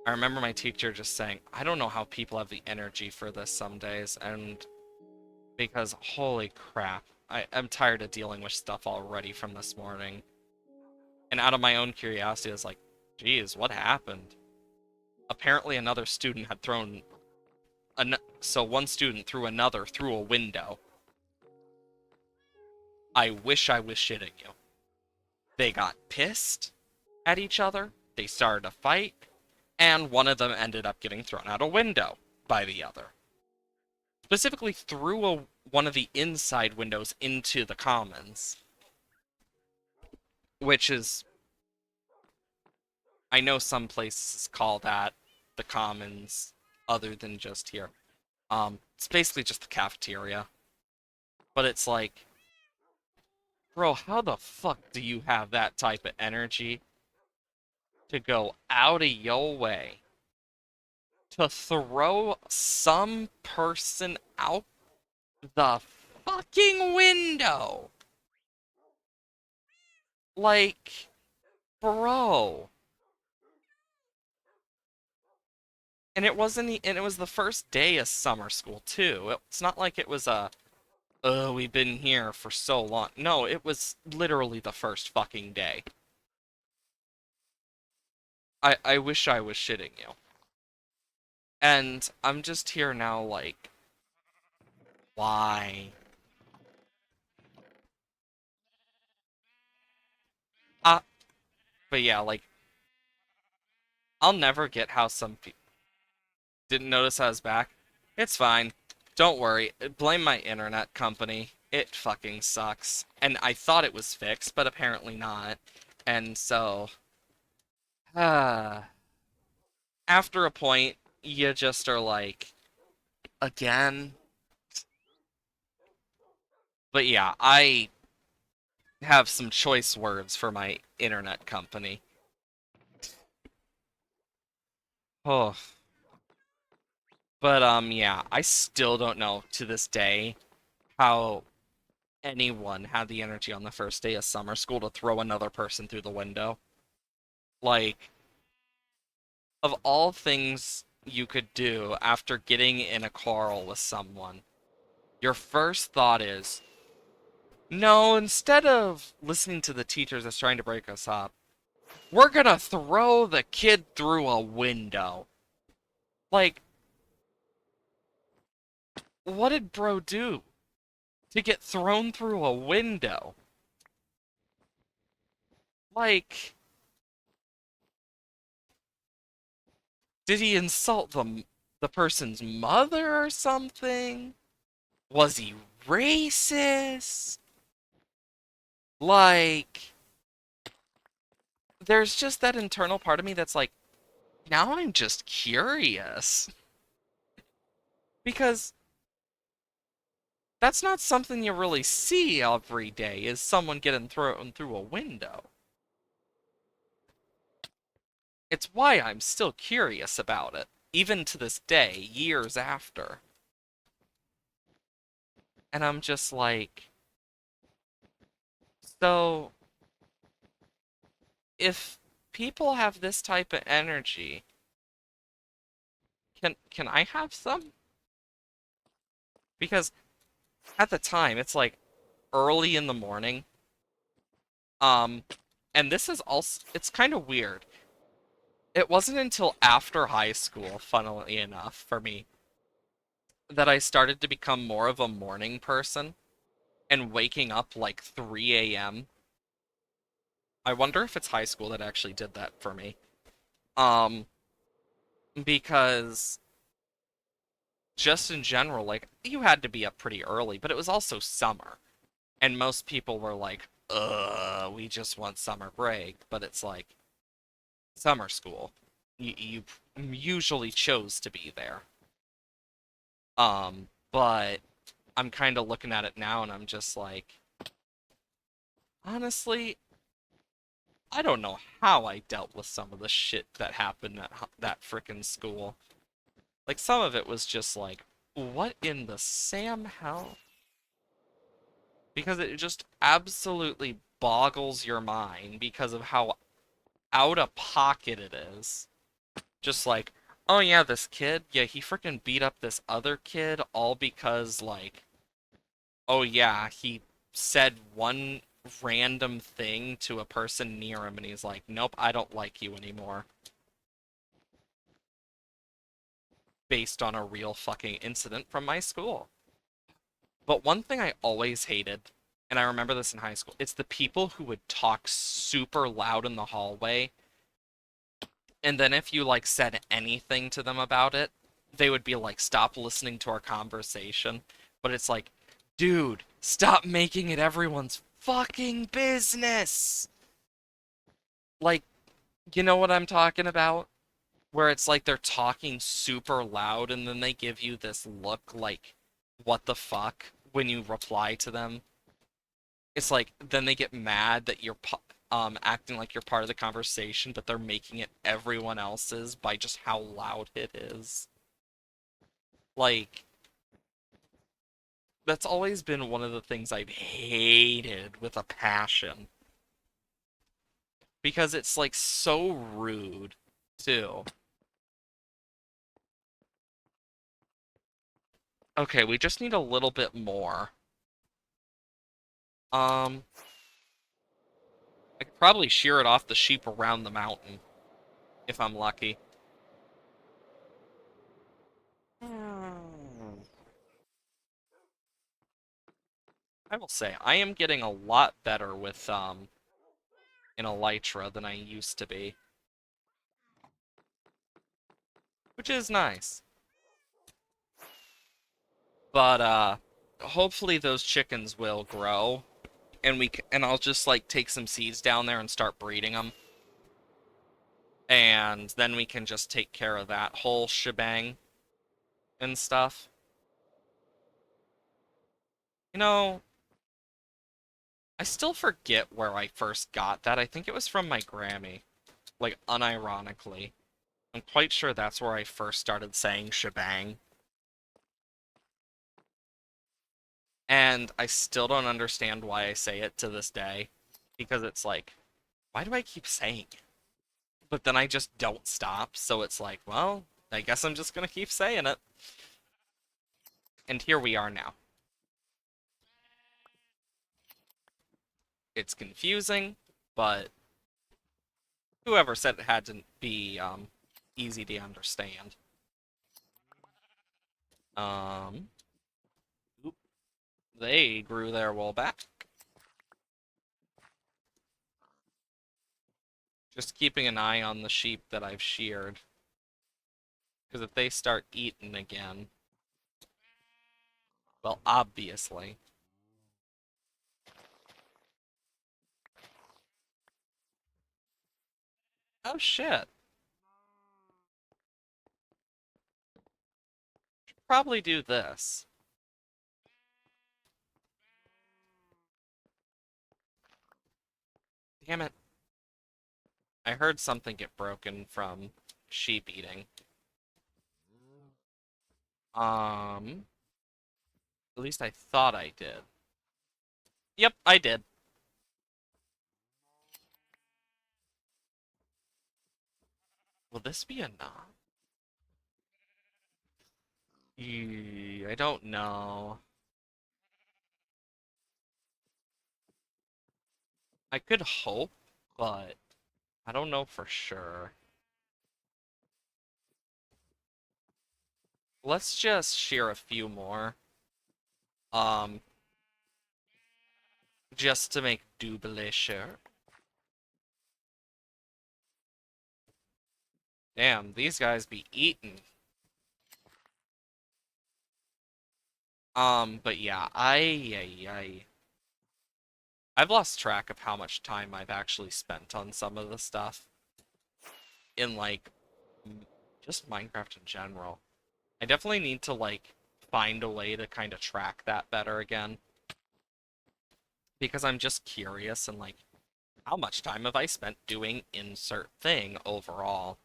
remember my teacher just saying, I don't know how people have the energy for this some days, and because holy crap, I'm tired of dealing with stuff already from this morning. And out of my own curiosity, I was like, geez, what happened? Apparently another student had thrown, so one student threw another through a window. I wish I was shitting you. They got pissed at each other, they started a fight, and one of them ended up getting thrown out a window by the other. Specifically through one of the inside windows into the commons, which is, I know some places call that the commons other than just here. It's basically just the cafeteria. But it's like, bro, how the fuck do you have that type of energy to go out of your way to throw some person out the fucking window? Like, bro. And it was the first day of summer school too. It's not like it was a, oh, we've been here for so long. No, it was literally the first fucking day. I wish I was shitting you. And I'm just here now like, why? Uh, but yeah, like, I'll never get how some people didn't notice I was back. It's fine. Don't worry. Blame my internet company. It fucking sucks. And I thought it was fixed, but apparently not. And so, uh, after a point, you just are like, again? But yeah, I have some choice words for my internet company. Oh, but yeah, I still don't know to this day how anyone had the energy on the first day of summer school to throw another person through the window. Like, of all things you could do after getting in a quarrel with someone, your first thought is, no, instead of listening to the teachers that's trying to break us up, we're gonna throw the kid through a window. Like, what did bro do to get thrown through a window? Like, did he insult the person's mother or something? Was he racist? Like, there's just that internal part of me that's like, now I'm just curious. Because that's not something you really see every day, is someone getting thrown through a window. It's why I'm still curious about it, even to this day, years after. And I'm just like, so if people have this type of energy, can I have some? Because at the time, it's like early in the morning. Um, and this is also, it's kind of weird. It wasn't until after high school, funnily enough, for me, that I started to become more of a morning person and waking up like 3 a.m. I wonder if it's high school that actually did that for me. Um, because just in general, like, you had to be up pretty early, but it was also summer. And most people were like, we just want summer break. But it's like, summer school. You usually chose to be there. But I'm kind of looking at it now and I'm just like, honestly, I don't know how I dealt with some of the shit that happened at that frickin' school. Like, some of it was just like, what in the Sam hell? Because it just absolutely boggles your mind because of how out of pocket it is. Just like, oh yeah, this kid, yeah, he freaking beat up this other kid all because, like, oh yeah, he said one random thing to a person near him and he's like, nope, I don't like you anymore. Based on a real fucking incident from my school. But one thing I always hated, and I remember this in high school, it's the people who would talk super loud in the hallway, and then if you like said anything to them about it, they would be like, stop listening to our conversation. But it's like, dude, stop making it everyone's fucking business. Like, you know what I'm talking about? Where it's like they're talking super loud and then they give you this look like, what the fuck, when you reply to them. It's like, then they get mad that you're acting like you're part of the conversation, but they're making it everyone else's by just how loud it is. Like, that's always been one of the things I've hated with a passion. Because it's like so rude, too. Okay, we just need a little bit more. Um, I could probably shear it off the sheep around the mountain, if I'm lucky. I will say, I am getting a lot better with, in Elytra than I used to be. Which is nice. But, hopefully those chickens will grow, and and I'll just, like, take some seeds down there and start breeding them. And then we can just take care of that whole shebang and stuff. You know, I still forget where I first got that. I think it was from my Grammy. Like, unironically. I'm quite sure that's where I first started saying shebang. And I still don't understand why I say it to this day. Because it's like, why do I keep saying it? But then I just don't stop, so it's like, well, I guess I'm just gonna keep saying it. And here we are now. It's confusing, but whoever said it had to be easy to understand. Um, oop, they grew their wool back. Just keeping an eye on the sheep that I've sheared. Because if they start eating again, well, obviously. Oh shit. Probably do this. Damn it. I heard something get broken from sheep eating. At least I thought I did. Yep, I did. Will this be enough? I don't know. I could hope, but I don't know for sure. let's just shear a few more. Um, just to make doubly sure. Damn, these guys be eating. But yeah, I've lost track of how much time I've actually spent on some of the stuff in, like, just Minecraft in general. I definitely need to, like, find a way to kind of track that better again. Because I'm just curious and, like, how much time have I spent doing insert thing overall?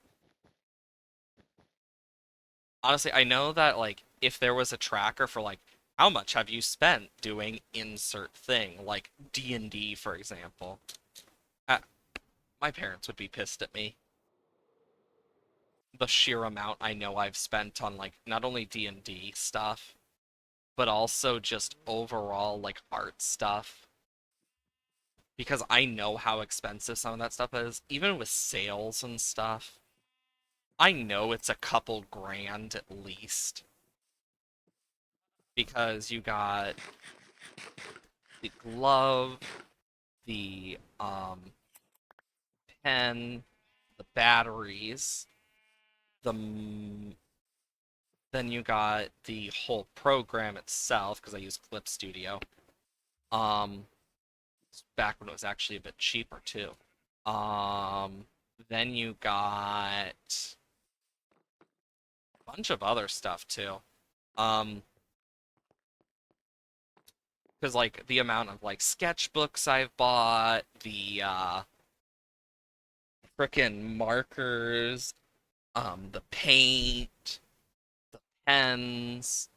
Honestly, I know that, like, if there was a tracker for, like, how much have you spent doing insert thing, like D&D, for example, uh, my parents would be pissed at me. The sheer amount I know I've spent on, like, not only D&D stuff, but also just overall, like, art stuff. Because I know how expensive some of that stuff is, even with sales and stuff. I know it's a couple grand at least. Because you got the glove, the pen, the batteries, the then you got the whole program itself because I use Clip Studio. Um, back when it was actually a bit cheaper too. Um, then you got a bunch of other stuff too. Um, because like the amount of like sketchbooks I've bought, the frickin' markers, the paint, the pens.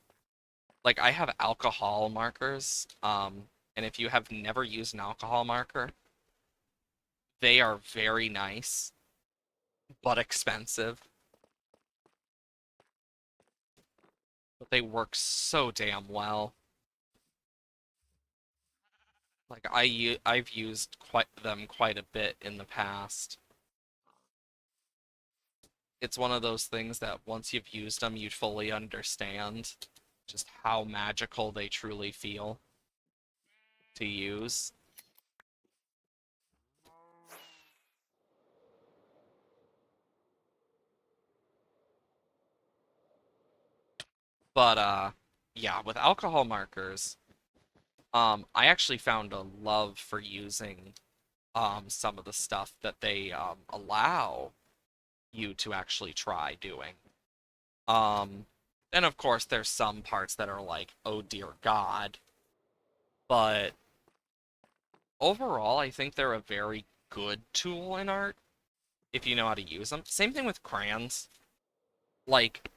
Like I have alcohol markers, and if you have never used an alcohol marker, they are very nice, but expensive. But they work so damn well. Like I've used quite a bit in the past. It's one of those things that once you've used them, you fully understand just how magical they truly feel to use. But yeah, with alcohol markers, I actually found a love for using some of the stuff that they allow you to actually try doing. Um, and of course, there's some parts that are like, oh dear God, but overall, I think they're a very good tool in art if you know how to use them. Same thing with crayons. Like,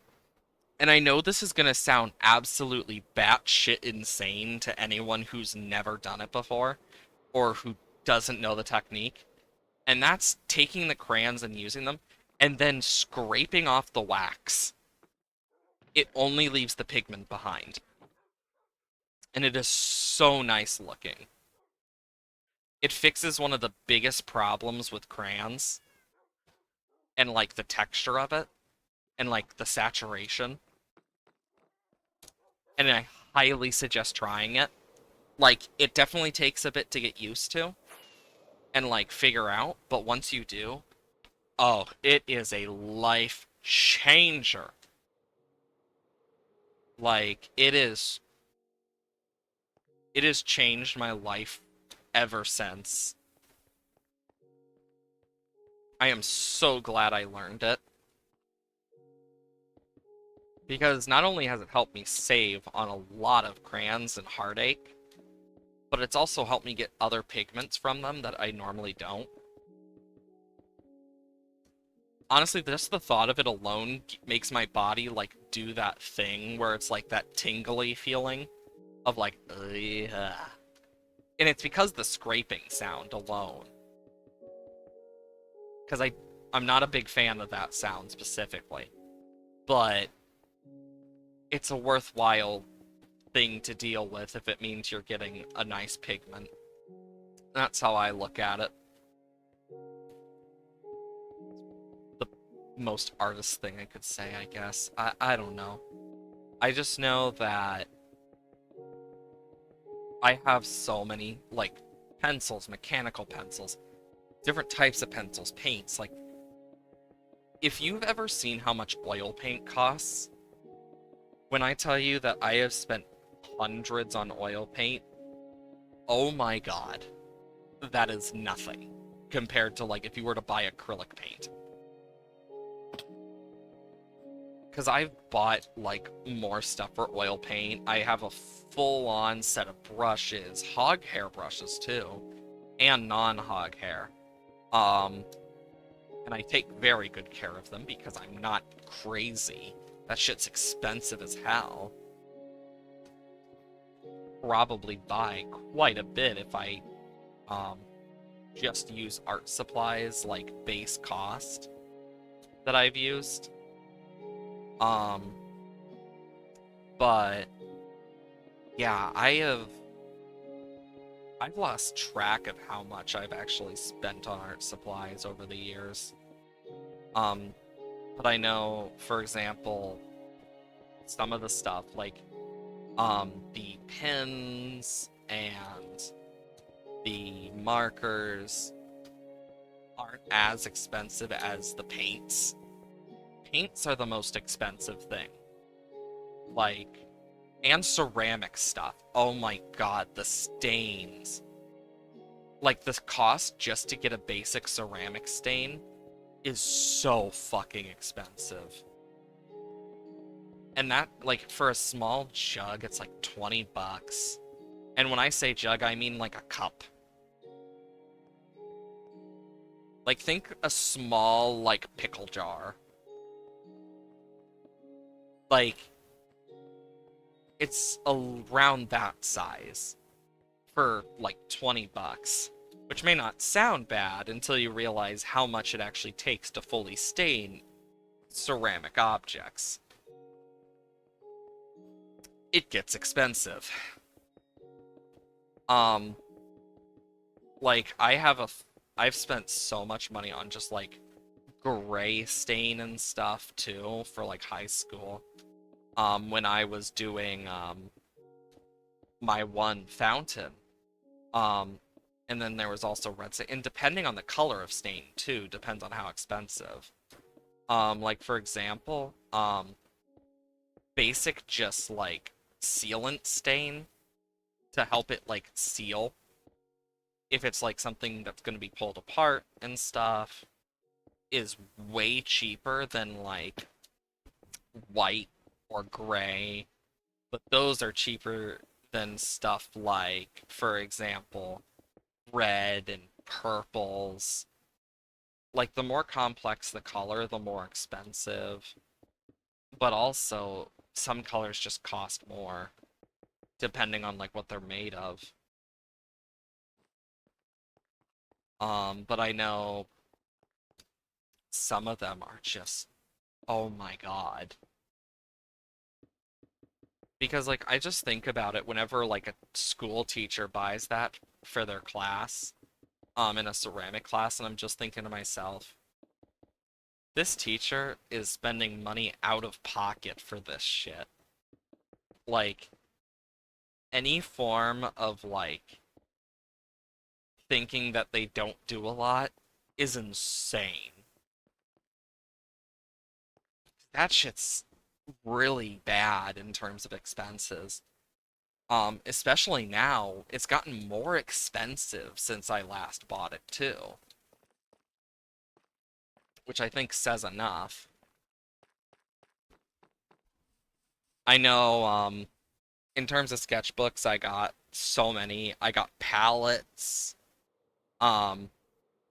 and I know this is gonna sound absolutely batshit insane to anyone who's never done it before or who doesn't know the technique, and that's taking the crayons and using them and then scraping off the wax. It only leaves the pigment behind. And it is so nice looking. It fixes one of the biggest problems with crayons and like the texture of it and like the saturation. And I highly suggest trying it. Like it definitely takes a bit to get used to and like figure out, but once you do, oh, it is a life changer. Like it has changed my life ever since. I am so glad I learned it. Because not only has it helped me save on a lot of crayons and heartache, but it's also helped me get other pigments from them that I normally don't. Honestly, just the thought of it alone makes my body, like, do that thing where it's, like, that tingly feeling of, like, ugh. And it's because the scraping sound alone. Because I'm not a big fan of that sound specifically. But it's a worthwhile thing to deal with if it means you're getting a nice pigment. That's how I look at it. The most artist thing I could say, I guess. I don't know. I just know that I have so many, like, pencils, mechanical pencils, different types of pencils, paints. Like, if you've ever seen how much oil paint costs, when I tell you that I have spent hundreds on oil paint, oh my god, that is nothing compared to, like, if you were to buy acrylic paint. Because I've bought, like, more stuff for oil paint. I have a full-on set of brushes, hog hair brushes too, and non-hog hair. Um, and I take very good care of them because I'm not crazy. That shit's expensive as hell. Probably buy quite a bit if I um, just use art supplies like base cost that I've used. Um, but yeah, I've lost track of how much I've actually spent on art supplies over the years. Um, but I know, for example, some of the stuff like the pins and the markers aren't as expensive as the paints. Paints are the most expensive thing. Like, and ceramic stuff. Oh my god, the stains. Like, the cost just to get a basic ceramic stain is so fucking expensive. And that, like, for a small jug, it's like 20 bucks. And when I say jug, I mean like a cup. Like, think a small, like, pickle jar. Like, it's around that size for, like, 20 bucks. Which may not sound bad until you realize how much it actually takes to fully stain ceramic objects. It gets expensive. Um, like, I've spent so much money on just, like, gray stain and stuff, too, for, like, high school. When I was doing, my one fountain. Um, and then there was also red stain, and depending on the color of stain, too, depends on how expensive. Like, for example, basic just, like, sealant stain to help it, like, seal if it's, like, something that's going to be pulled apart and stuff is way cheaper than, like, white or gray, but those are cheaper than stuff like, for example, red and purples. Like, the more complex the color, the more expensive, but also some colors just cost more depending on, like, what they're made of. But I know some of them are just, oh my god. Because, like, I just think about it whenever, like, a school teacher buys that for their class, in a ceramic class, and I'm just thinking to myself, this teacher is spending money out of pocket for this shit. Like, any form of, like, thinking that they don't do a lot is insane. That shit's really bad in terms of expenses. Especially now, it's gotten more expensive since I last bought it too, which I think says enough. I know, in terms of sketchbooks, I got so many. I got palettes. Um,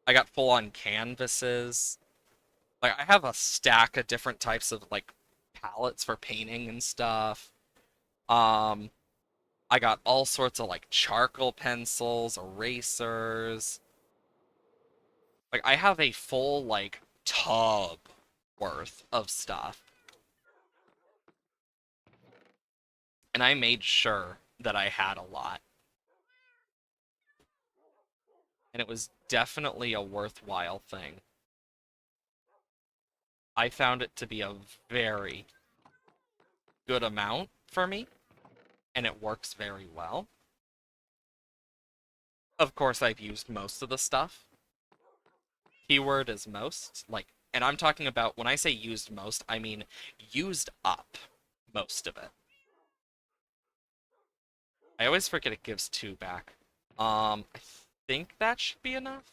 I got full-on canvases. Like, I have a stack of different types of, like, palettes for painting and stuff. Um, I got all sorts of, like, charcoal pencils, erasers. Like, I have a full, like, tub worth of stuff. And I made sure that I had a lot. And it was definitely a worthwhile thing. I found it to be a very good amount for me, and it works very well. Of course, I've used most of the stuff. Keyword is most, like, and I'm talking about when I say used most, I mean used up most of it. I always forget it gives 2 back. I think that should be enough.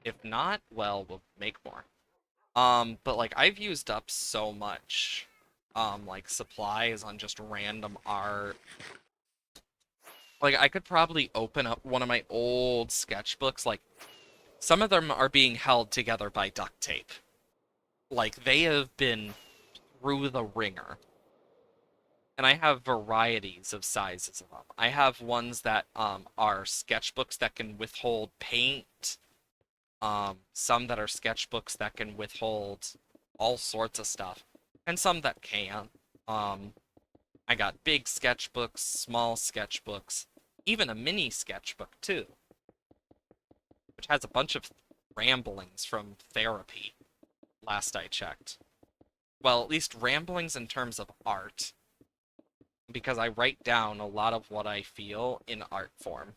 If not, well, we'll make more. But like I've used up so much, like supplies on just random art. Like I could probably open up one of my old sketchbooks. Like some of them are being held together by duct tape. Like they have been through the ringer. And I have varieties of sizes of them. I have ones that are sketchbooks that can withhold paint. Some that are sketchbooks that can withhold all sorts of stuff, and some that can't. Um, I got big sketchbooks, small sketchbooks, even a mini sketchbook too, which has a bunch of ramblings from therapy, last I checked. Well, at least ramblings in terms of art, because I write down a lot of what I feel in art form.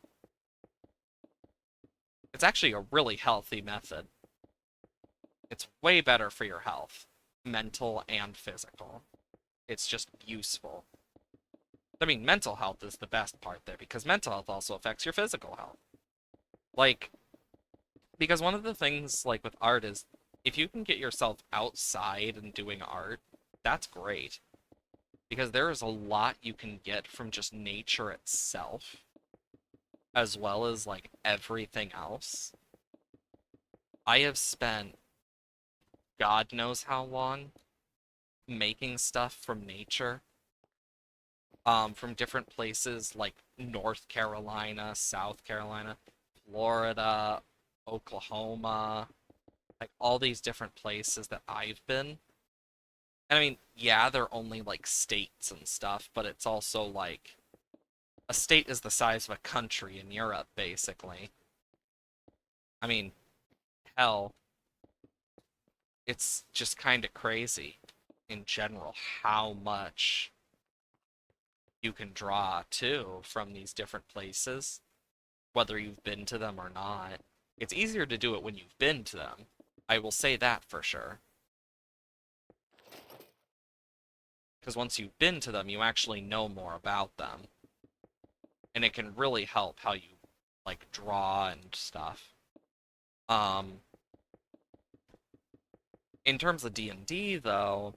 It's actually a really healthy method. It's way better for your health, mental and physical. It's just useful. I mean, mental health is the best part there, because mental health also affects your physical health. Like, because one of the things, like, with art is, if you can get yourself outside and doing art, that's great. Because there is a lot you can get from just nature itself, as well as, like, everything else. I have spent God knows how long making stuff from nature, from different places like North Carolina, South Carolina, Florida, Oklahoma, like all these different places that I've been. And I mean, yeah, they're only like states and stuff, but it's also like a state is the size of a country in Europe, basically. I mean, hell, it's just kind of crazy in general how much you can draw too from these different places, whether you've been to them or not. It's easier to do it when you've been to them. I will say that for sure. Because once you've been to them, you actually know more about them. And it can really help how you, like, draw and stuff. Um, in terms of D&D, though,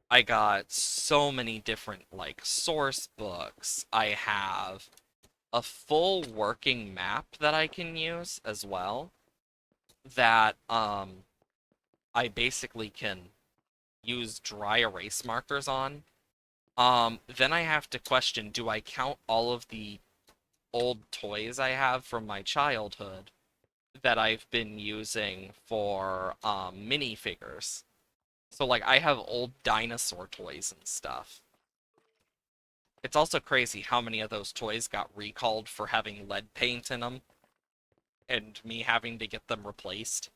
I got so many different, like, source books. I have a full working map that I can use as well that I basically can use dry erase markers on. Then I have to question, do I count all of the old toys I have from my childhood that I've been using for minifigures? So like I have old dinosaur toys and stuff. It's also crazy how many of those toys got recalled for having lead paint in them and me having to get them replaced.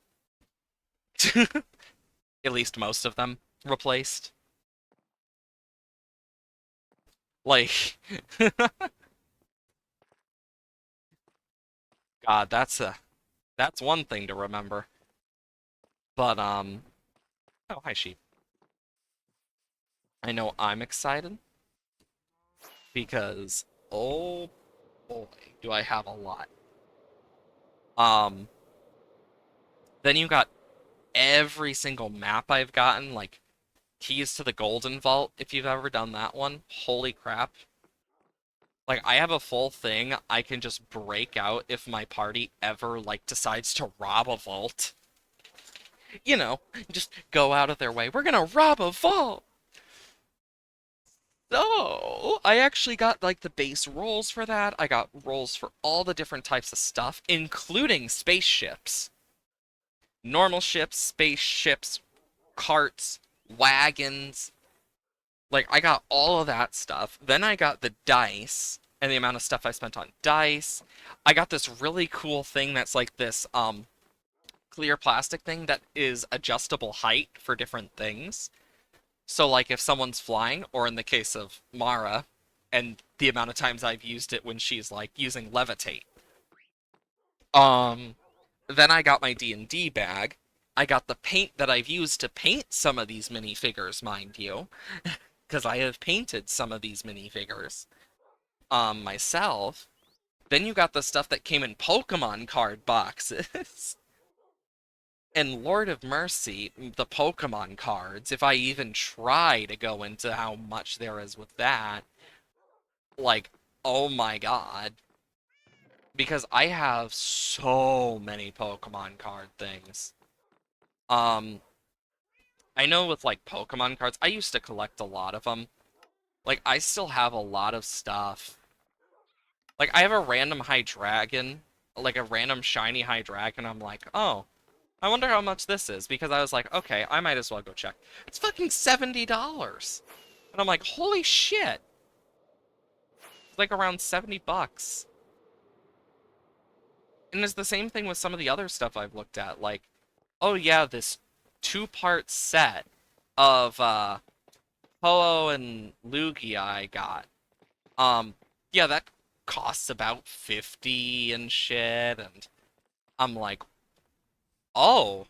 At least most of them replaced. Like, God, that's one thing to remember. But oh hi sheep. I know I'm excited because oh boy, do I have a lot. Um, then you got every single map I've gotten, like keys to the Golden Vault, if you've ever done that one. Holy crap. Like I have a full thing I can just break out if my party ever like decides to rob a vault. You know, just go out of their way. We're gonna rob a vault. So, I actually got like the base rolls for that. I got rolls for all the different types of stuff, including spaceships. Normal ships, spaceships, carts, wagons. Like, I got all of that stuff. Then I got the dice and the amount of stuff I spent on dice. I got this really cool thing that's like this clear plastic thing that is adjustable height for different things. So, like, if someone's flying, or in the case of Mara, and the amount of times I've used it when she's, like, using Levitate. Um, then I got my D&D bag. I got the paint that I've used to paint some of these minifigures, mind you, because I have painted some of these minifigures, myself. Then you got the stuff that came in Pokemon card boxes. And Lord of Mercy, the Pokemon cards, if I even try to go into how much there is with that, like, oh my god. Because I have so many Pokemon card things. Um, I know with, like, Pokemon cards, I used to collect a lot of them. Like, I still have a lot of stuff. Like, I have a random Hydreigon, like a random shiny Hydreigon. I'm like, oh, I wonder how much this is, because I was like, okay, I might as well go check. It's fucking $70. And I'm like, holy shit. It's like around 70 bucks. And it's the same thing with some of the other stuff I've looked at. Like, oh yeah, this two-part set of Ho-Oh and Lugia I got. Yeah, that costs about 50 and shit, and I'm like, oh,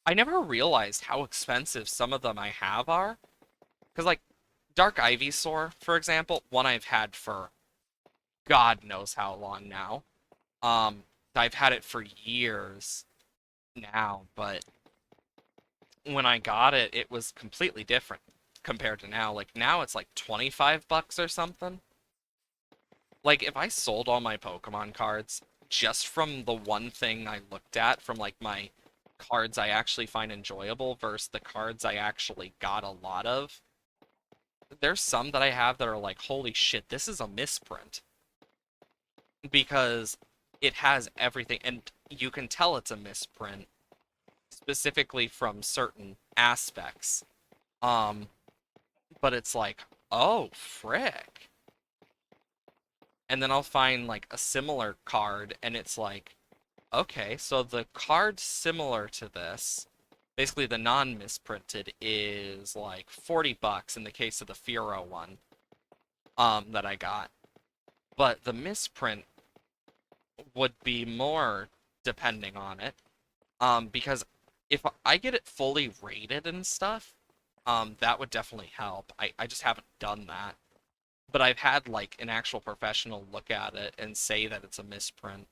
I never realized how expensive some of them I have are. Because, like, Dark Ivysaur, for example, one I've had for God knows how long now. I've had it for years now, but when I got it, it was completely different compared to now. Like, now it's like 25 bucks or something. Like, if I sold all my Pokemon cards just from the one thing I looked at, from, like, my cards I actually find enjoyable versus the cards I actually got a lot of, there's some that I have that are like, holy shit, this is a misprint. Because it has everything, and you can tell it's a misprint specifically from certain aspects. Um, but it's like, oh, frick. And then I'll find like a similar card, and it's like, okay, so the card similar to this, basically the non-misprinted, is like 40 bucks in the case of the Furo one, that I got. But the misprint would be more depending on it. Because if I get it fully rated and stuff, that would definitely help. I just haven't done that. But I've had like an actual professional look at it and say that it's a misprint.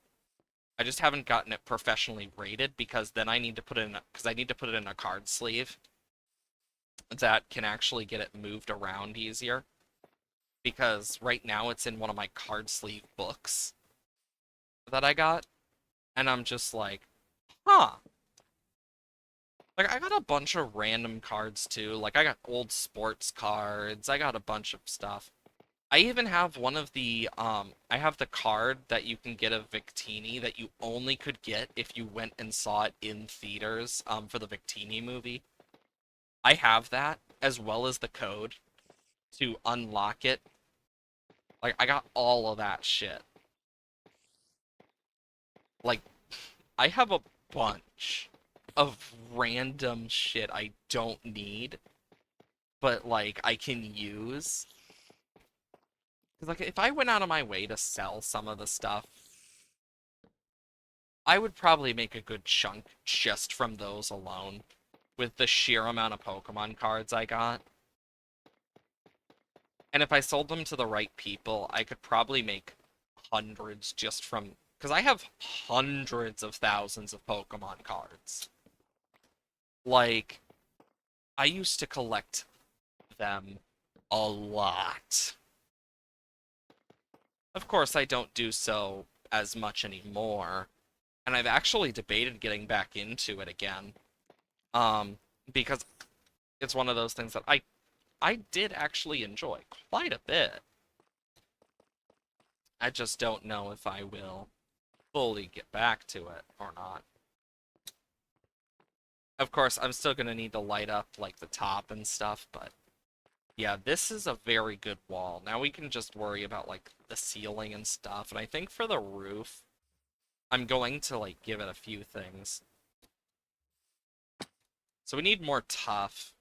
I just haven't gotten it professionally rated because then I need to put it in because I need to put it in a card sleeve that can actually get it moved around easier. Because right now it's in one of my card sleeve books that I got, and I'm just like, huh. Like, I got a bunch of random cards too. Like, I got old sports cards. I got a bunch of stuff. I even have one of the, I have the card that you can get of Victini that you only could get if you went and saw it in theaters, for the Victini movie. I have that, as well as the code to unlock it. Like, I got all of that shit. Like, I have a bunch of random shit I don't need, but, like, I can use. Because, like, if I went out of my way to sell some of the stuff, I would probably make a good chunk just from those alone, with the sheer amount of Pokemon cards I got. And if I sold them to the right people, I could probably make hundreds just from... Because I have hundreds of thousands of Pokemon cards. Like, I used to collect them a lot. Of course, I don't do so as much anymore, and I've actually debated getting back into it again. Um, because it's one of those things that I did actually enjoy quite a bit. I just don't know if I will fully get back to it or not. Of course, I'm still gonna need to light up like the top and stuff, but yeah, this is a very good wall. Now we can just worry about like the ceiling and stuff, and I think for the roof, I'm going to like give it a few things. So we need more tough.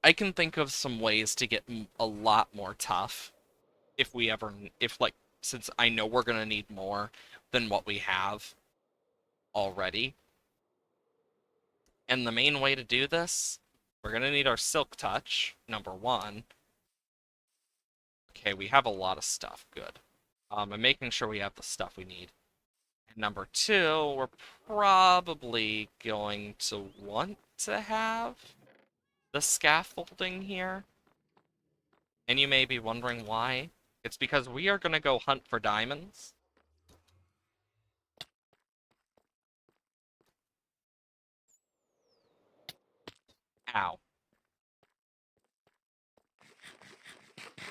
I can think of some ways to get a lot more tough if we ever, if like, since I know we're gonna need more than what we have already. And the main way to do this, we're gonna need our Silk Touch, number one. Okay, we have a lot of stuff, good. I'm making sure we have the stuff we need. And number two, we're probably going to want to have the scaffolding here. And you may be wondering why. It's because we are going to go hunt for diamonds. Ow.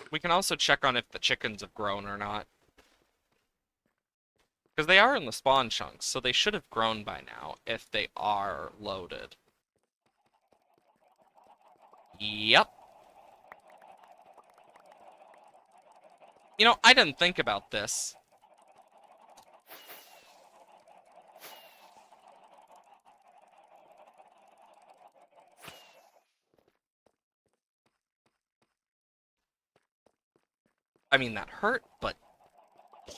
We can also check on if the chickens have grown or not. Because they are in the spawn chunks, so they should have grown by now if they are loaded. Yep. You know, I didn't think about this. I mean, that hurt, but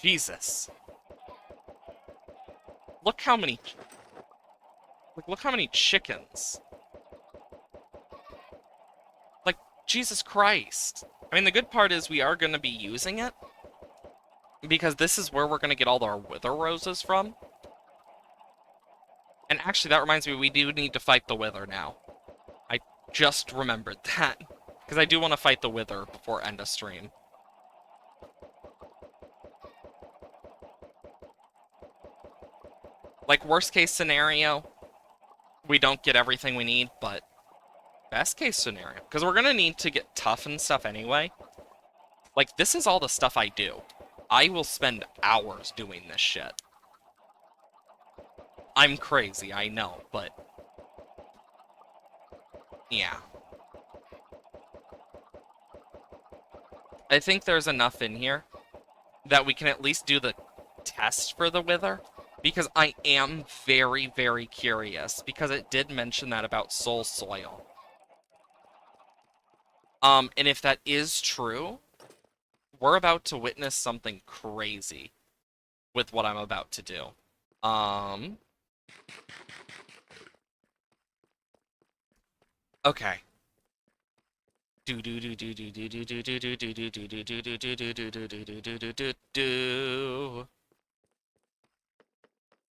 Jesus. Look how many... look how many chickens. Like, Jesus Christ. I mean, the good part is we are going to be using it. Because this is where we're going to get all our wither roses from. And actually, that reminds me, we do need to fight the wither now. I just remembered that. Because I do want to fight the wither before end of stream. Like, worst case scenario, we don't get everything we need, but best case scenario. Because we're going to need to get tough and stuff anyway. Like, this is all the stuff I do. I will spend hours doing this shit. I'm crazy, I know, but... yeah. I think there's enough in here that we can at least do the test for the wither. Because I am very, very curious. Because it did mention that about soul soil. And if that is true, we're about to witness something crazy with what I'm about to do. Okay.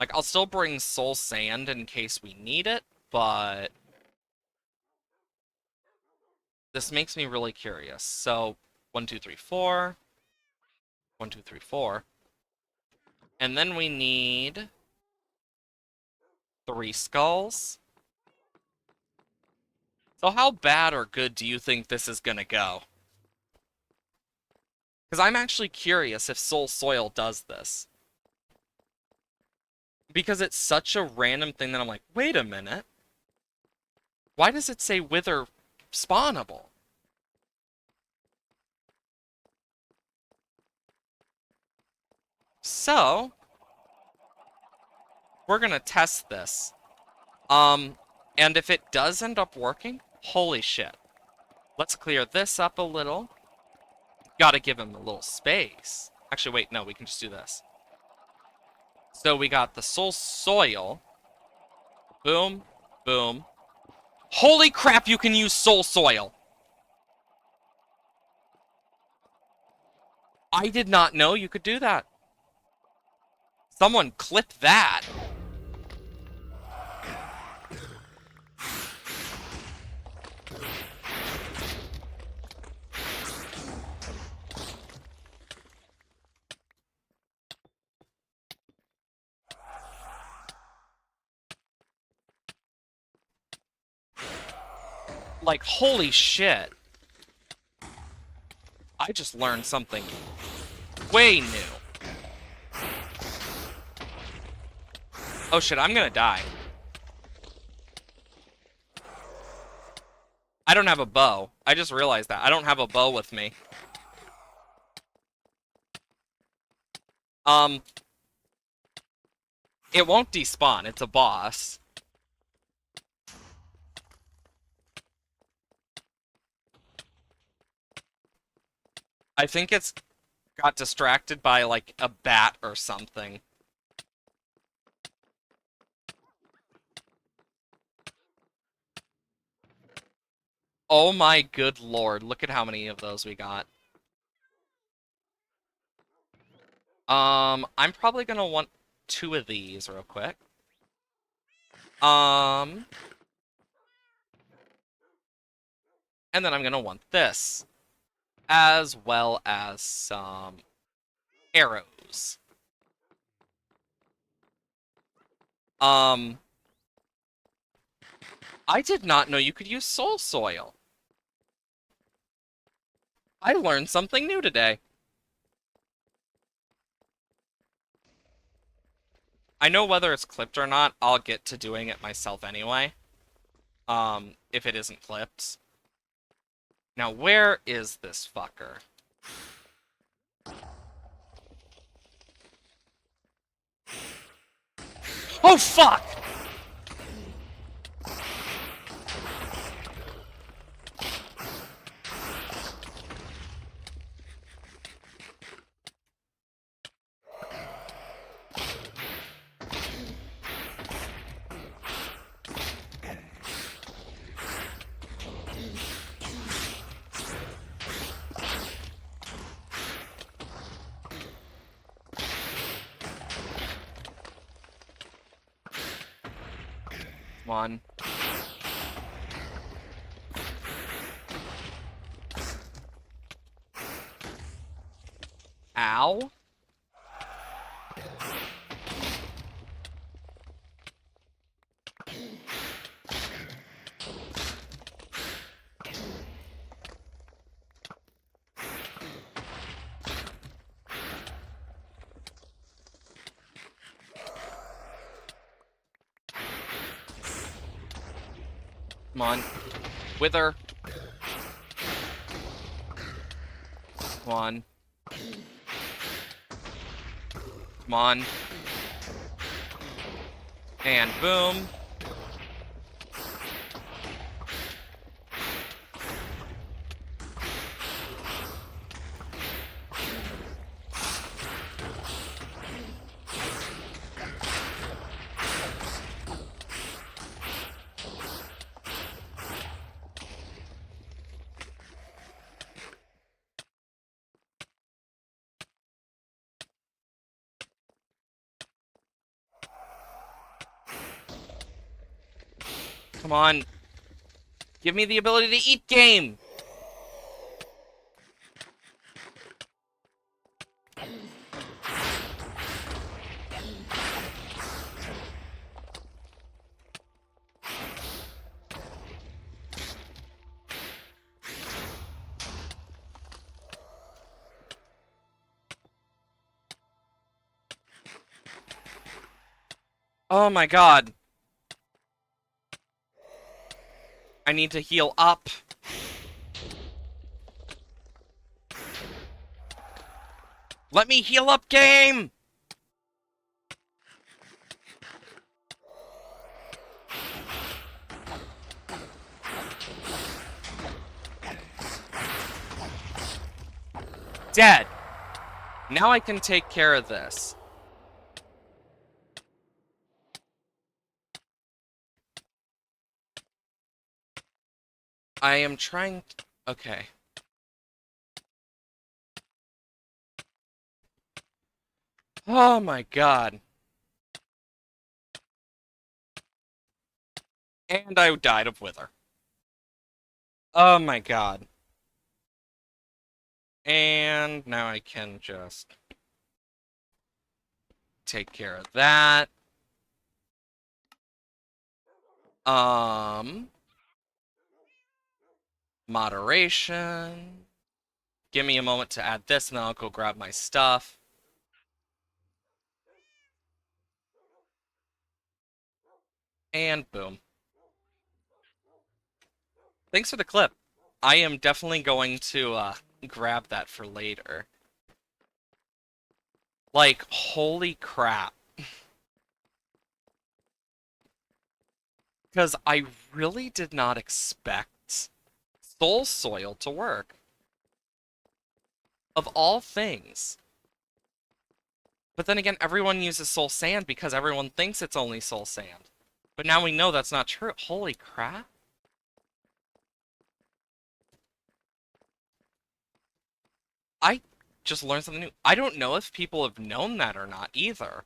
Like, I'll still bring soul sand in case we need it, but this makes me really curious. So, 1, 2, 3, 4. 1, 2, 3, 4. And then we need 3 skulls. So how bad or good do you think this is gonna go? Because I'm actually curious if Soul Soil does this. Because it's such a random thing that I'm like, wait a minute. Why does it say Wither spawnable? So, we're gonna test this. And if it does end up working, holy shit. Let's clear this up a little. Gotta give him a little space. Actually, wait, no, we can just do this. So we got the Soul Soil. Boom, boom. Holy crap, you can use Soul Soil! I did not know you could do that. Someone clip that. Like, holy shit. I just learned something way new. Oh shit, I'm gonna die. I don't have a bow. I just realized that. I don't have a bow with me. It won't despawn. It's a boss. I think it's got distracted by, like, a bat or something. Oh my good lord, look at how many of those we got. I'm probably gonna want 2 of these real quick. Um, and then I'm gonna want this, as well as some arrows. Um, I did not know you could use soul soil. I learned something new today. I know whether it's clipped or not, I'll get to doing it myself anyway. If it isn't clipped. Now, where is this fucker? Oh, fuck! Come on. Ow. Come on. Wither. Come on. Come on. And boom. Come on. Give me the ability to eat game! Oh my god. I need to heal up. Let me heal up, game! Dead. Now I can take care of this. I am trying... Okay. Oh my god. And I died of wither. Oh my god. And now I can just take care of that. Moderation. Give me a moment to add this, and then I'll go grab my stuff. And boom. Thanks for the clip. I am definitely going to grab that for later. Like, holy crap. Because I really did not expect soul soil to work. Of all things. But then again, everyone uses soul sand because everyone thinks it's only soul sand. But now we know that's not true. Holy crap. I just learned something new. I don't know if people have known that or not either.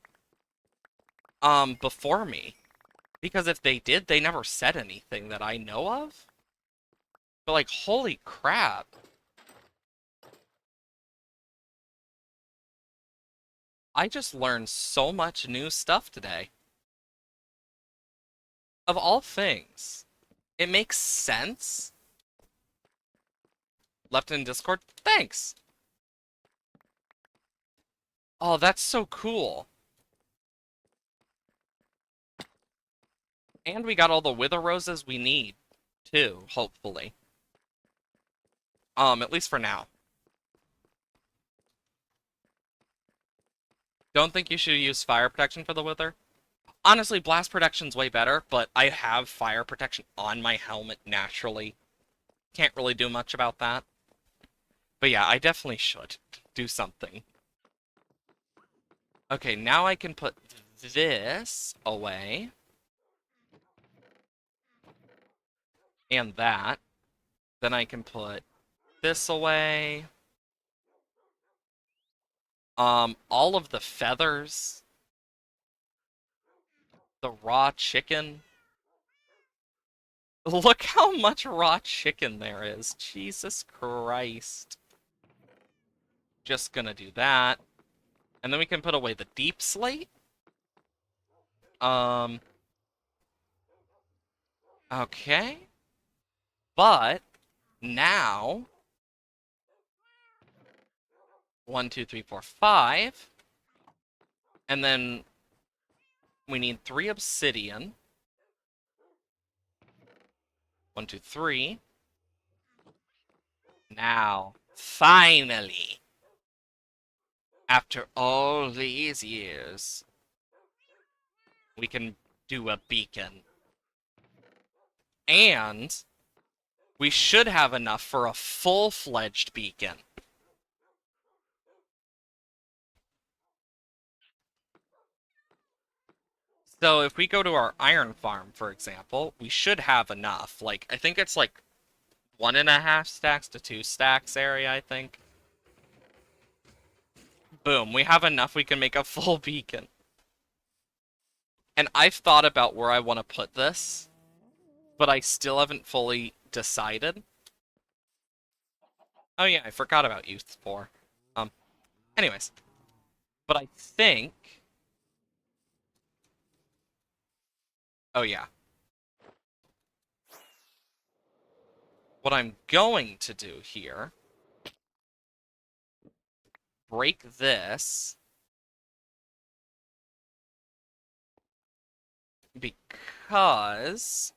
Before me. Because if they did, they never said anything that I know of. But like, holy crap. I just learned so much new stuff today. Of all things, it makes sense. Left in Discord? Thanks. Oh, that's so cool. And we got all the wither roses we need, too, hopefully. At least for now. Don't think you should use fire protection for the wither? Honestly, blast protection's way better, but I have fire protection on my helmet naturally. Can't really do much about that. But yeah, I definitely should do something. Okay, now I can put this away. And that. Then I can put this away. All of the feathers. The raw chicken. Look how much raw chicken there is. Jesus Christ. Just gonna do that. And then we can put away the deep slate. Okay. But now 1, 2, 3, 4, 5. And then we need 3 obsidian. 1, 2, 3. Now, finally, after all these years, we can do a beacon. And we should have enough for a full-fledged beacon. So if we go to our iron farm, for example, we should have enough. Like, I think it's like 1.5 stacks to 2 stacks area, I think. Boom, we have enough, we can make a full beacon. And I've thought about where I want to put this, but I still haven't fully decided. Oh yeah, I forgot about Youth 4. Anyways. But I think... Oh yeah. What I'm going to do here... Break this... Because...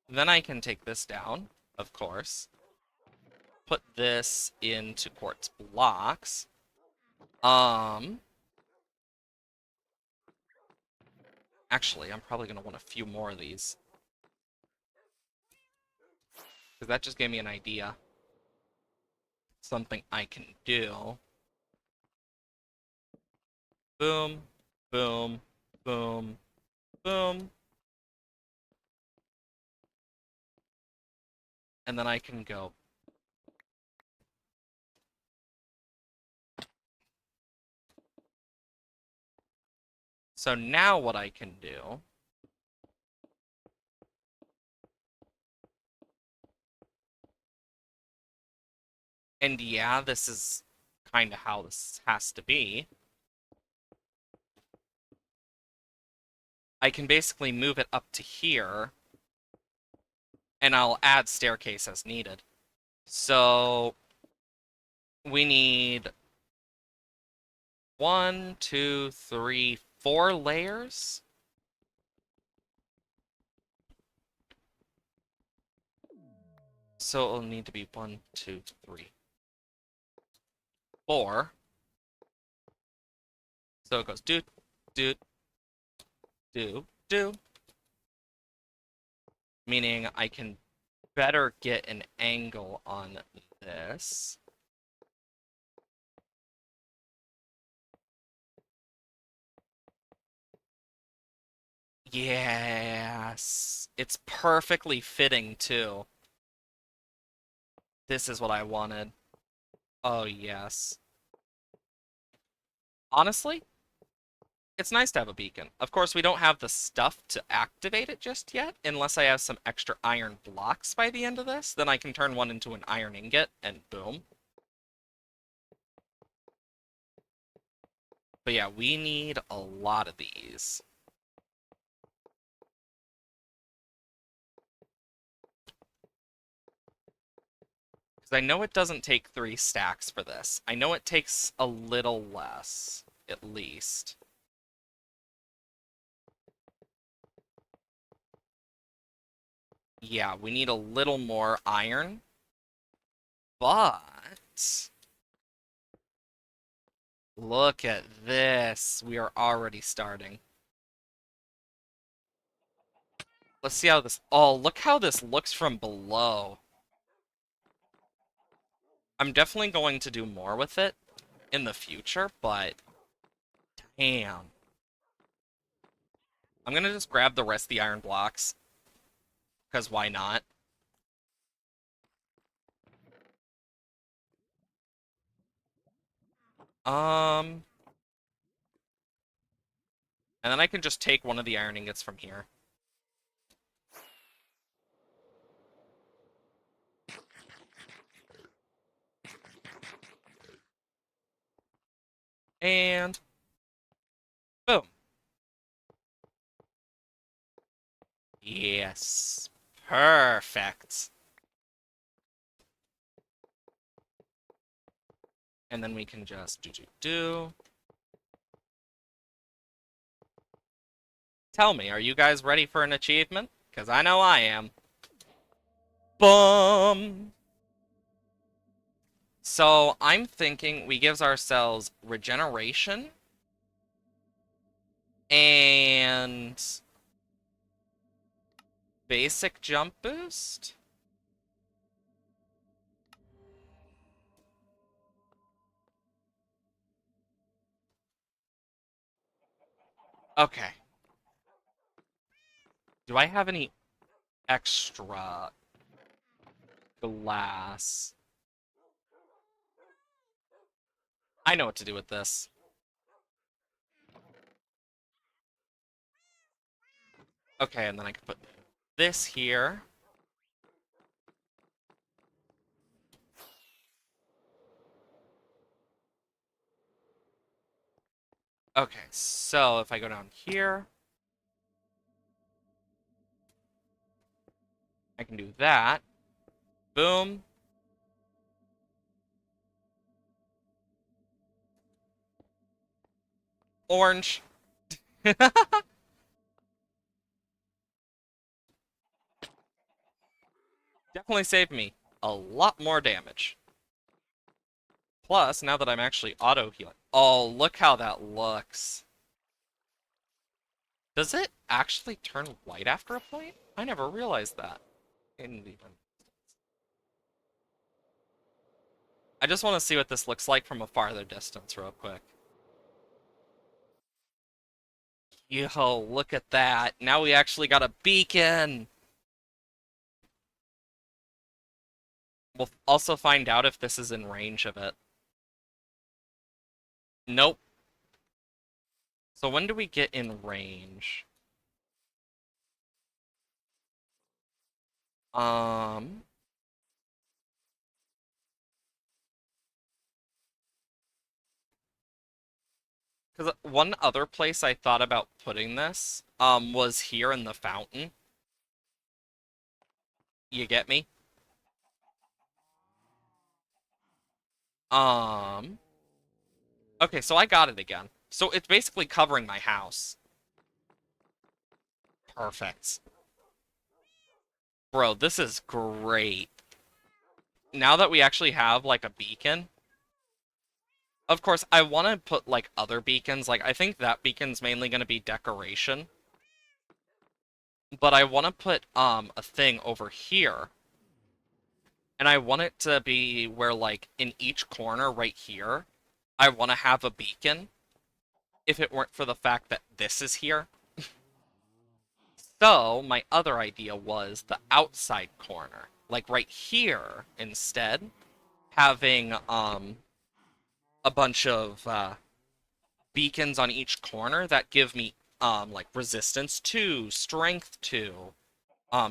Then I can take this down, of course. Put this into quartz blocks. Actually, I'm probably going to want a few more of these. Because that just gave me an idea. Something I can do. Boom, boom, boom, boom. And then I can go. So now what I can do... And yeah, this is kind of how this has to be. I can basically move it up to here. And I'll add staircase as needed. So... We need... 1, 2, 3, 4 layers? So it'll need to be 1, 2, 3, 4. So it goes do, do, do, do. Meaning I can better get an angle on this. Yes. It's perfectly fitting, too. This is what I wanted. Oh, yes. Honestly, it's nice to have a beacon. Of course, we don't have the stuff to activate it just yet, unless I have some extra iron blocks by the end of this. Then I can turn one into an iron ingot, and boom. But yeah, we need a lot of these. Because I know it doesn't take 3 stacks for this. I know it takes a little less, at least. Yeah, we need a little more iron. But look at this. We are already starting. Let's see how this... Oh, look how this looks from below. I'm definitely going to do more with it in the future, but damn. I'm gonna just grab the rest of the iron blocks, because why not? Um, and then I can just take one of the iron ingots from here. And boom. Yes. Perfect. And then we can just do. Tell me, are you guys ready for an achievement? Because I know I am. Boom! So I'm thinking we gives ourselves regeneration and basic jump boost. Okay. Do I have any extra glass? I know what to do with this. Okay, and then I can put this here. Okay, so if I go down here, I can do that. Boom. Orange. Definitely saved me a lot more damage. Plus, now that I'm actually auto-healing. Oh, look how that looks. Does it actually turn white after a point? I never realized that. In the... I just want to see what this looks like from a farther distance real quick. Yo, look at that. Now we actually got a beacon. We'll also find out if this is in range of it. Nope. So when do we get in range? Um, because one other place I thought about putting this, was here in the fountain. You get me? Um, okay, so I got it again. So it's basically covering my house. Perfect. Bro, this is great. Now that we actually have, like, a beacon, of course, I want to put, like, other beacons. Like, I think that beacon's mainly going to be decoration. But I want to put, a thing over here. And I want it to be where, like, in each corner right here, I want to have a beacon. If it weren't for the fact that this is here. So, my other idea was the outside corner. Like right here, instead, having a bunch of beacons on each corner that give me like resistance 2, strength 2,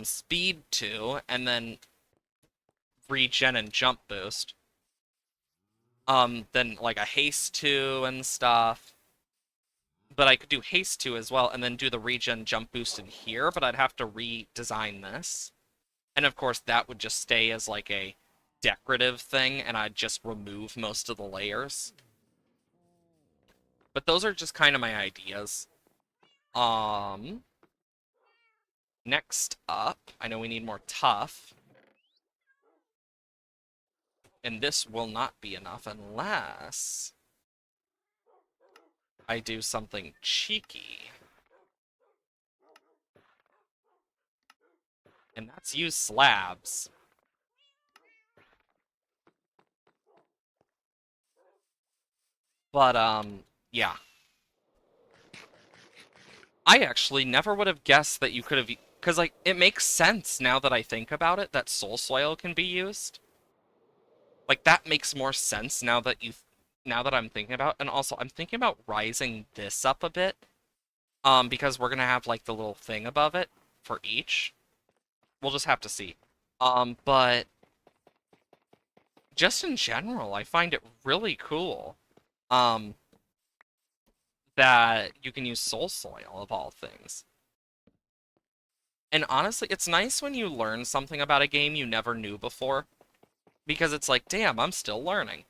speed 2, and then regen and jump boost. Then like a haste 2 and stuff. But I could do haste 2 as well and then do the regen jump boost in here, but I'd have to redesign this. And of course that would just stay as like a decorative thing and I'd just remove most of the layers. But those are just kind of my ideas. Um Next up, I know we need more tough. And this will not be enough unless I do something cheeky. And that's use slabs. But, yeah. I actually never would have guessed that you could have... Because, like, it makes sense now that I think about it that soul soil can be used. Like, that makes more sense now that now that I'm thinking about it. And also, I'm thinking about rising this up a bit. Because we're gonna have, like, the little thing above it for each. We'll just have to see. But just in general, I find it really cool. That you can use soul soil of all things. And honestly, it's nice when you learn something about a game you never knew before. Because it's like, damn, I'm still learning.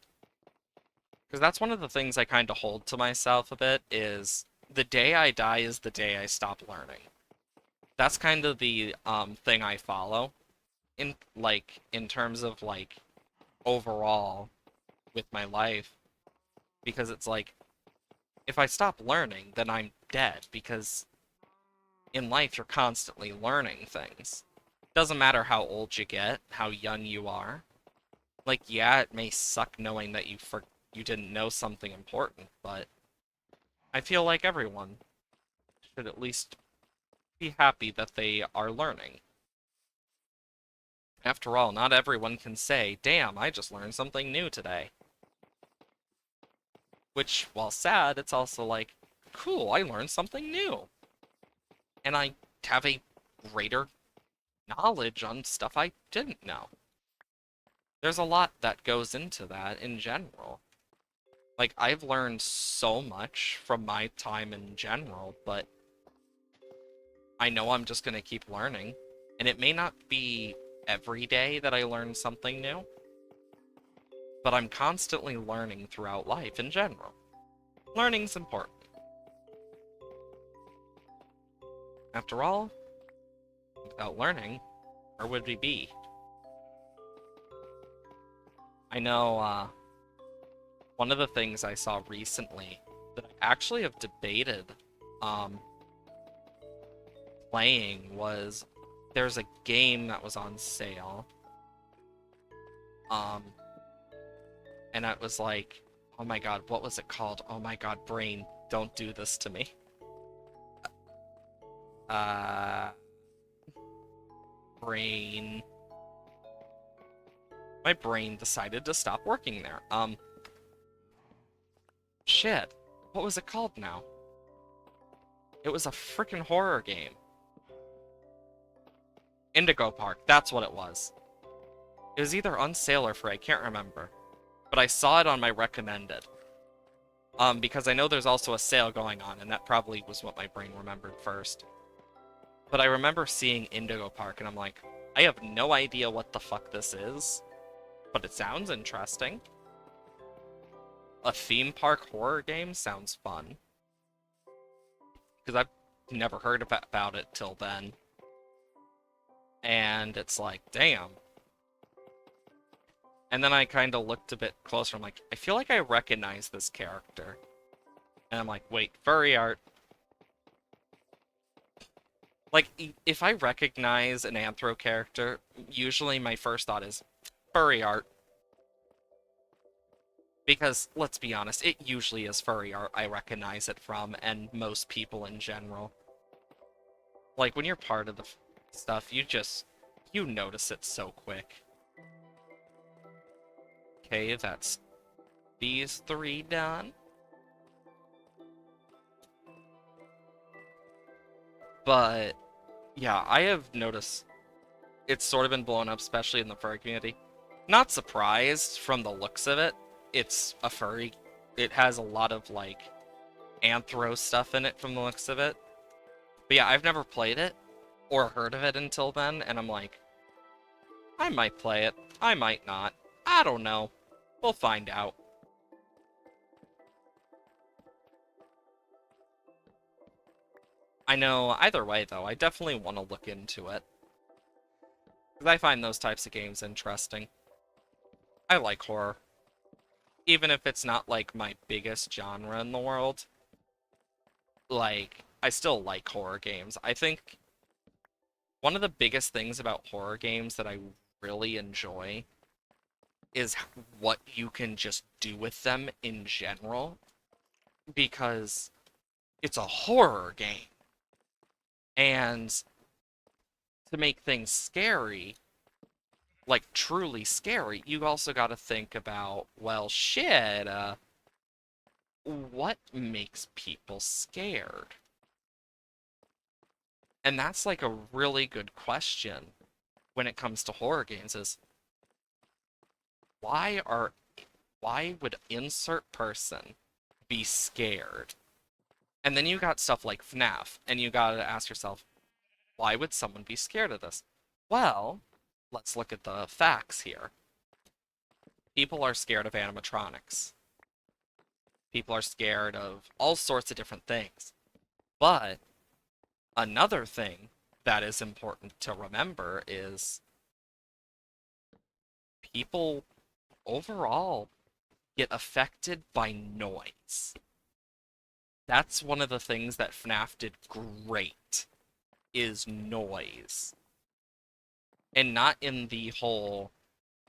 Because that's one of the things I kind of hold to myself a bit is the day I die is the day I stop learning. That's kind of the thing I follow in terms of like overall with my life, because it's like if I stop learning, then I'm dead, because in life you're constantly learning things. Doesn't matter how old you get, how young you are. Like, yeah, it may suck knowing that you didn't know something important, but I feel like everyone should at least be happy that they are learning. After all, not everyone can say, damn, I just learned something new today. Which, while sad, it's also like, cool, I learned something new. And I have a greater knowledge on stuff I didn't know. There's a lot that goes into that in general. Like, I've learned so much from my time in general, but I know I'm just going to keep learning. And it may not be every day that I learn something new, but I'm constantly learning throughout life in general. Learning's important. After all, without learning, where would we be? I know, one of the things I saw recently that I actually have debated, playing was there's a game that was on sale. Um, and it was like, oh my god, what was it called? Oh my god, brain, don't do this to me. Uh, brain. My brain decided to stop working there. Shit. What was it called now? It was a freaking horror game. Indigo Park, that's what it was. It was either on sale or free, I can't remember. But I saw it on my recommended. Because I know there's also a sale going on, and that probably was what my brain remembered first. But I remember seeing Indigo Park, and I'm like, I have no idea what the fuck this is, but it sounds interesting. A theme park horror game sounds fun. Because I've never heard about it till then. And it's like, damn. And then I kind of looked a bit closer. I'm like, I feel like I recognize this character. And I'm like, wait, furry art. Like, if I recognize an Anthro character, usually my first thought is furry art. Because, let's be honest, it usually is furry art I recognize it from, and most people in general. Like, when you're part of the stuff, you notice it so quick. Okay, that's these three done. But, yeah, I have noticed it's sort of been blown up, especially in the furry community. Not surprised from the looks of it. It's a furry. It has a lot of, like, anthro stuff in it from the looks of it. But yeah, I've never played it or heard of it until then, and I'm like, I might play it. I might not. I don't know. We'll find out. I know either way, though, I definitely want to look into it. Because I find those types of games interesting. I like horror. Even if it's not, like, my biggest genre in the world. Like, I still like horror games. I think one of the biggest things about horror games that I really enjoy is what you can just do with them in general. Because it's a horror game. And to make things scary, like truly scary, you also got to think about, well, shit, what makes people scared? And that's like a really good question when it comes to horror games is why are why would insert person be scared? And then you got stuff like FNAF, and you got to ask yourself, why would someone be scared of this? Well, let's look at the facts here. People are scared of animatronics. People are scared of all sorts of different things. But another thing that is important to remember is people overall get affected by noise. That's one of the things that FNAF did great, is noise. And not in the whole,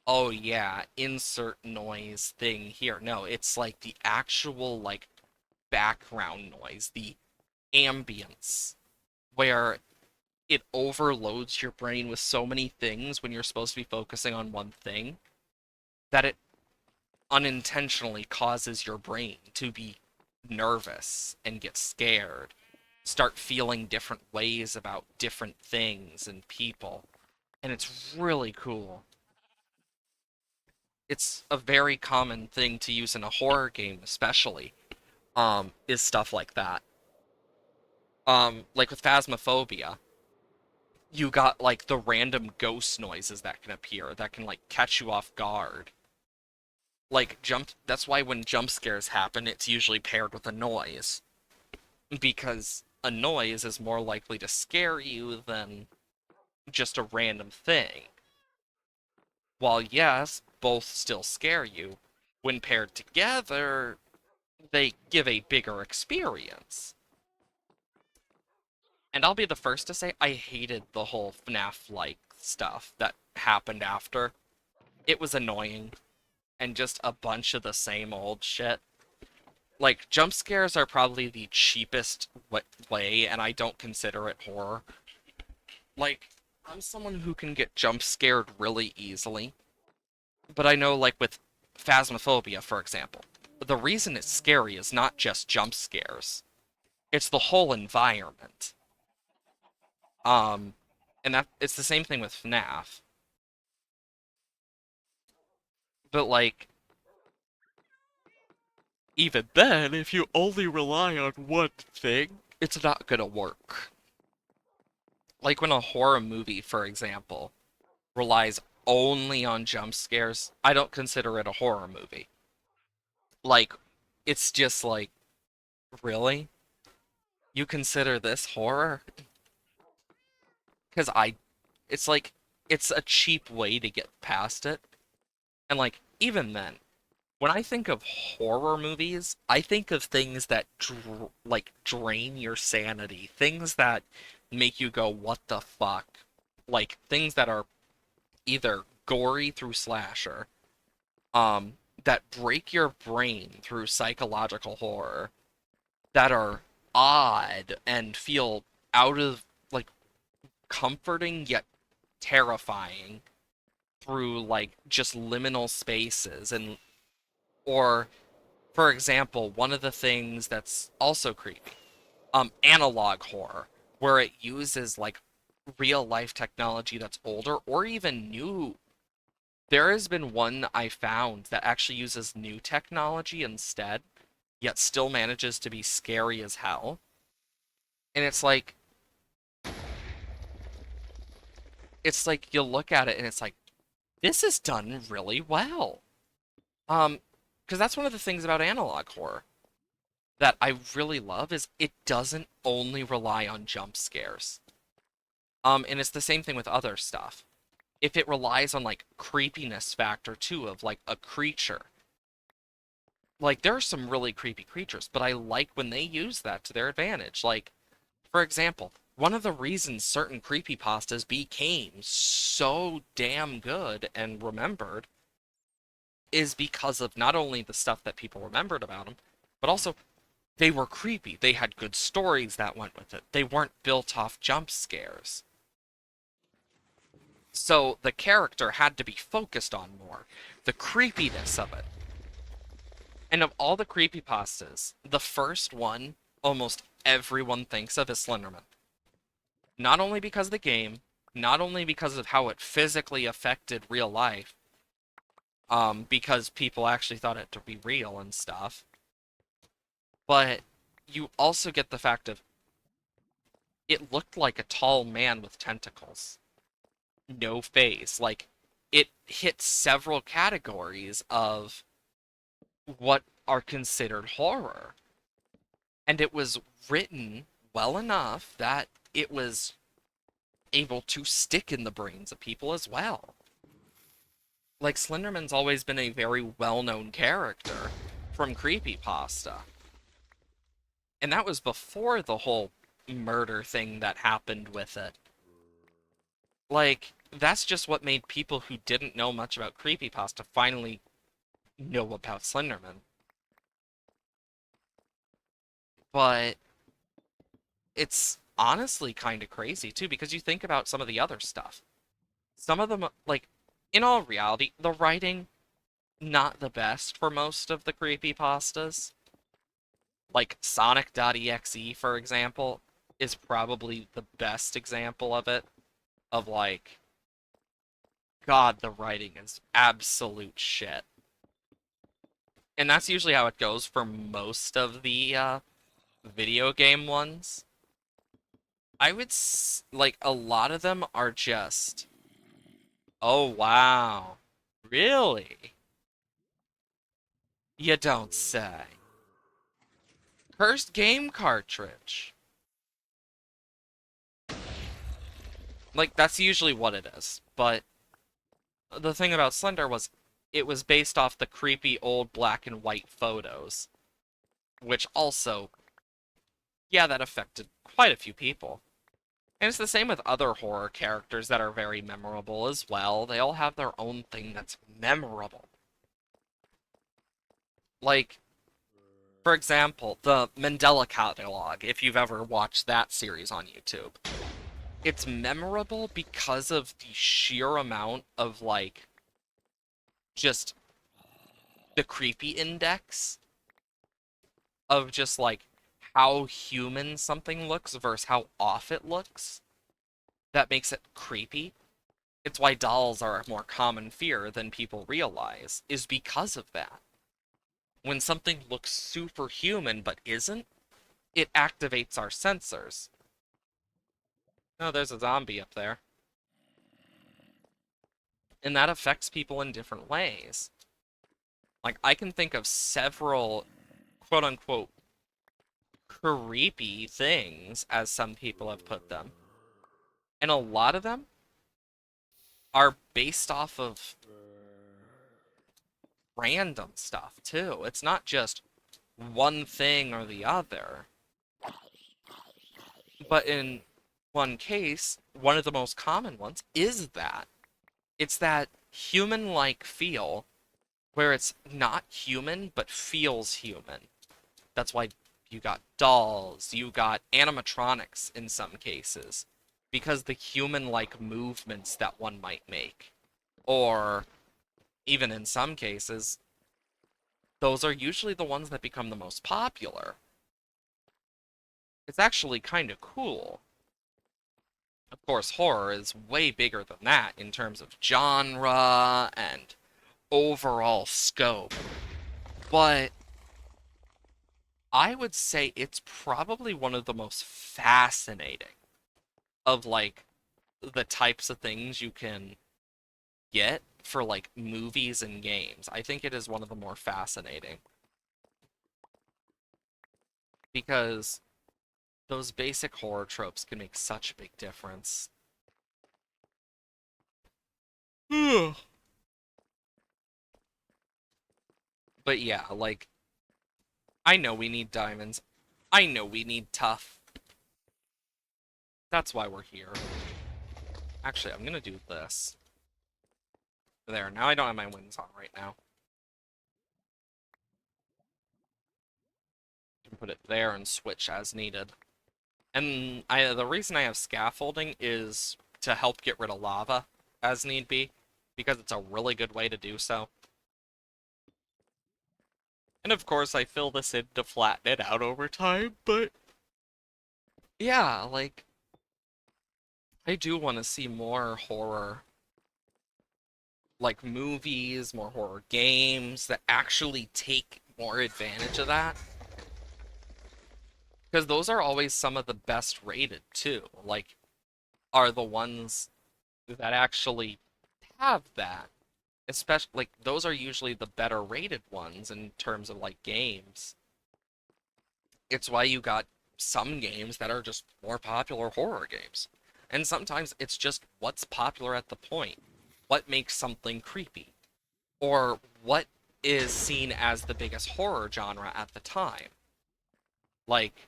oh yeah, insert noise thing here. No, it's like the actual, like, background noise, the ambience, where it overloads your brain with so many things when you're supposed to be focusing on one thing that it unintentionally causes your brain to be nervous and get scared, start feeling different ways about different things and people. And it's really cool. It's a very common thing to use in a horror game, especially, is stuff like that. Like with Phasmophobia, you got like the random ghost noises that can appear that can like catch you off guard. Like that's why when jump scares happen, it's usually paired with a noise. Because a noise is more likely to scare you than just a random thing. While yes, both still scare you, when paired together, they give a bigger experience. And I'll be the first to say I hated the whole FNAF-like stuff that happened after. It was annoying, and just a bunch of the same old shit. Like, jump scares are probably the cheapest way, and I don't consider it horror. Like, I'm someone who can get jump scared really easily, but I know, like, with Phasmophobia, for example, the reason it's scary is not just jump scares. It's the whole environment. Um, and that it's the same thing with FNAF. But, like, even then, if you only rely on one thing, it's not gonna work. Like when a horror movie, for example, relies only on jump scares, I don't consider it a horror movie. Like, it's just like, really? You consider this horror? Because it's like, it's a cheap way to get past it. And like, even then, when I think of horror movies, I think of things that like drain your sanity, things that make you go, "What the fuck?" Like things that are either gory through slasher, that break your brain through psychological horror, that are odd and feel out of like comforting yet terrifying through like just liminal spaces and or for example, one of the things that's also creepy, analog horror, where it uses like real life technology that's older or even new. There has been one I found that actually uses new technology instead, yet still manages to be scary as hell. And it's like you look at it and it's like, this is done really well. Um, because that's one of the things about analog horror that I really love is it doesn't only rely on jump scares. And it's the same thing with other stuff. If it relies on like creepiness factor too of like a creature. Like there are some really creepy creatures, but I like when they use that to their advantage. Like, for example, one of the reasons certain creepypastas became so damn good and remembered is because of not only the stuff that people remembered about them, but also they were creepy. They had good stories that went with it. They weren't built off jump scares. So the character had to be focused on more. The creepiness of it. And of all the creepypastas, the first one almost everyone thinks of is Slenderman. Not only because of the game, not only because of how it physically affected real life, because people actually thought it to be real and stuff, but you also get the fact of it looked like a tall man with tentacles. No face. Like, it hit several categories of what are considered horror. And it was written well enough that it was able to stick in the brains of people as well. Like, Slenderman's always been a very well-known character from creepypasta. And that was before the whole murder thing that happened with it. Like, that's just what made people who didn't know much about creepypasta finally know about Slenderman. But it's honestly kind of crazy too, because you think about some of the other stuff. Some of them, like, in all reality, the writing, not the best for most of the creepypastas. Like, Sonic.exe, for example, is probably the best example of it. Of, like, God, the writing is absolute shit. And that's usually how it goes for most of the video game ones. Like, a lot of them are just, oh wow, really? You don't say. Cursed game cartridge. Like, that's usually what it is. But the thing about Slender was it was based off the creepy old black and white photos, which also, yeah, that affected quite a few people. And it's the same with other horror characters that are very memorable as well. They all have their own thing that's memorable. Like, for example, the Mandela Catalog, if you've ever watched that series on YouTube. It's memorable because of the sheer amount of, like, just the creepy index of just, like, how human something looks versus how off it looks. That makes it creepy. It's why dolls are a more common fear than people realize, is because of that. When something looks superhuman but isn't, it activates our sensors. Oh, there's a zombie up there. And that affects people in different ways. Like, I can think of several quote unquote creepy things, as some people have put them. And a lot of them are based off of random stuff, too. It's not just one thing or the other. But in one case, one of the most common ones is that. It's that human-like feel where it's not human but feels human. That's why you got dolls, you got animatronics in some cases. because the human-like movements that one might make, or even in some cases, those are usually the ones that become the most popular. It's actually kind of cool. Of course, horror is way bigger than that in terms of genre and overall scope, but I would say it's probably one of the most fascinating of like the types of things you can get for like movies and games. I think it is one of the more fascinating because those basic horror tropes can make such a big difference. But yeah, like I know we need diamonds. I know we need tough. That's why we're here. Actually, I'm gonna do this. There, now I don't have my wings on right now. I can put it there and switch as needed. And the reason I have scaffolding is to help get rid of lava as need be, because it's a really good way to do so. And of course, I fill this in to flatten it out over time, but yeah, like, I do want to see more horror, like movies, more horror games that actually take more advantage of that. Because those are always some of the best rated, too. Like, are the ones that actually have that. Especially, like, those are usually the better rated ones in terms of, like, games. It's why you got some games that are just more popular horror games. And sometimes it's just what's popular at the point. What makes something creepy? Or what is seen as the biggest horror genre at the time? Like,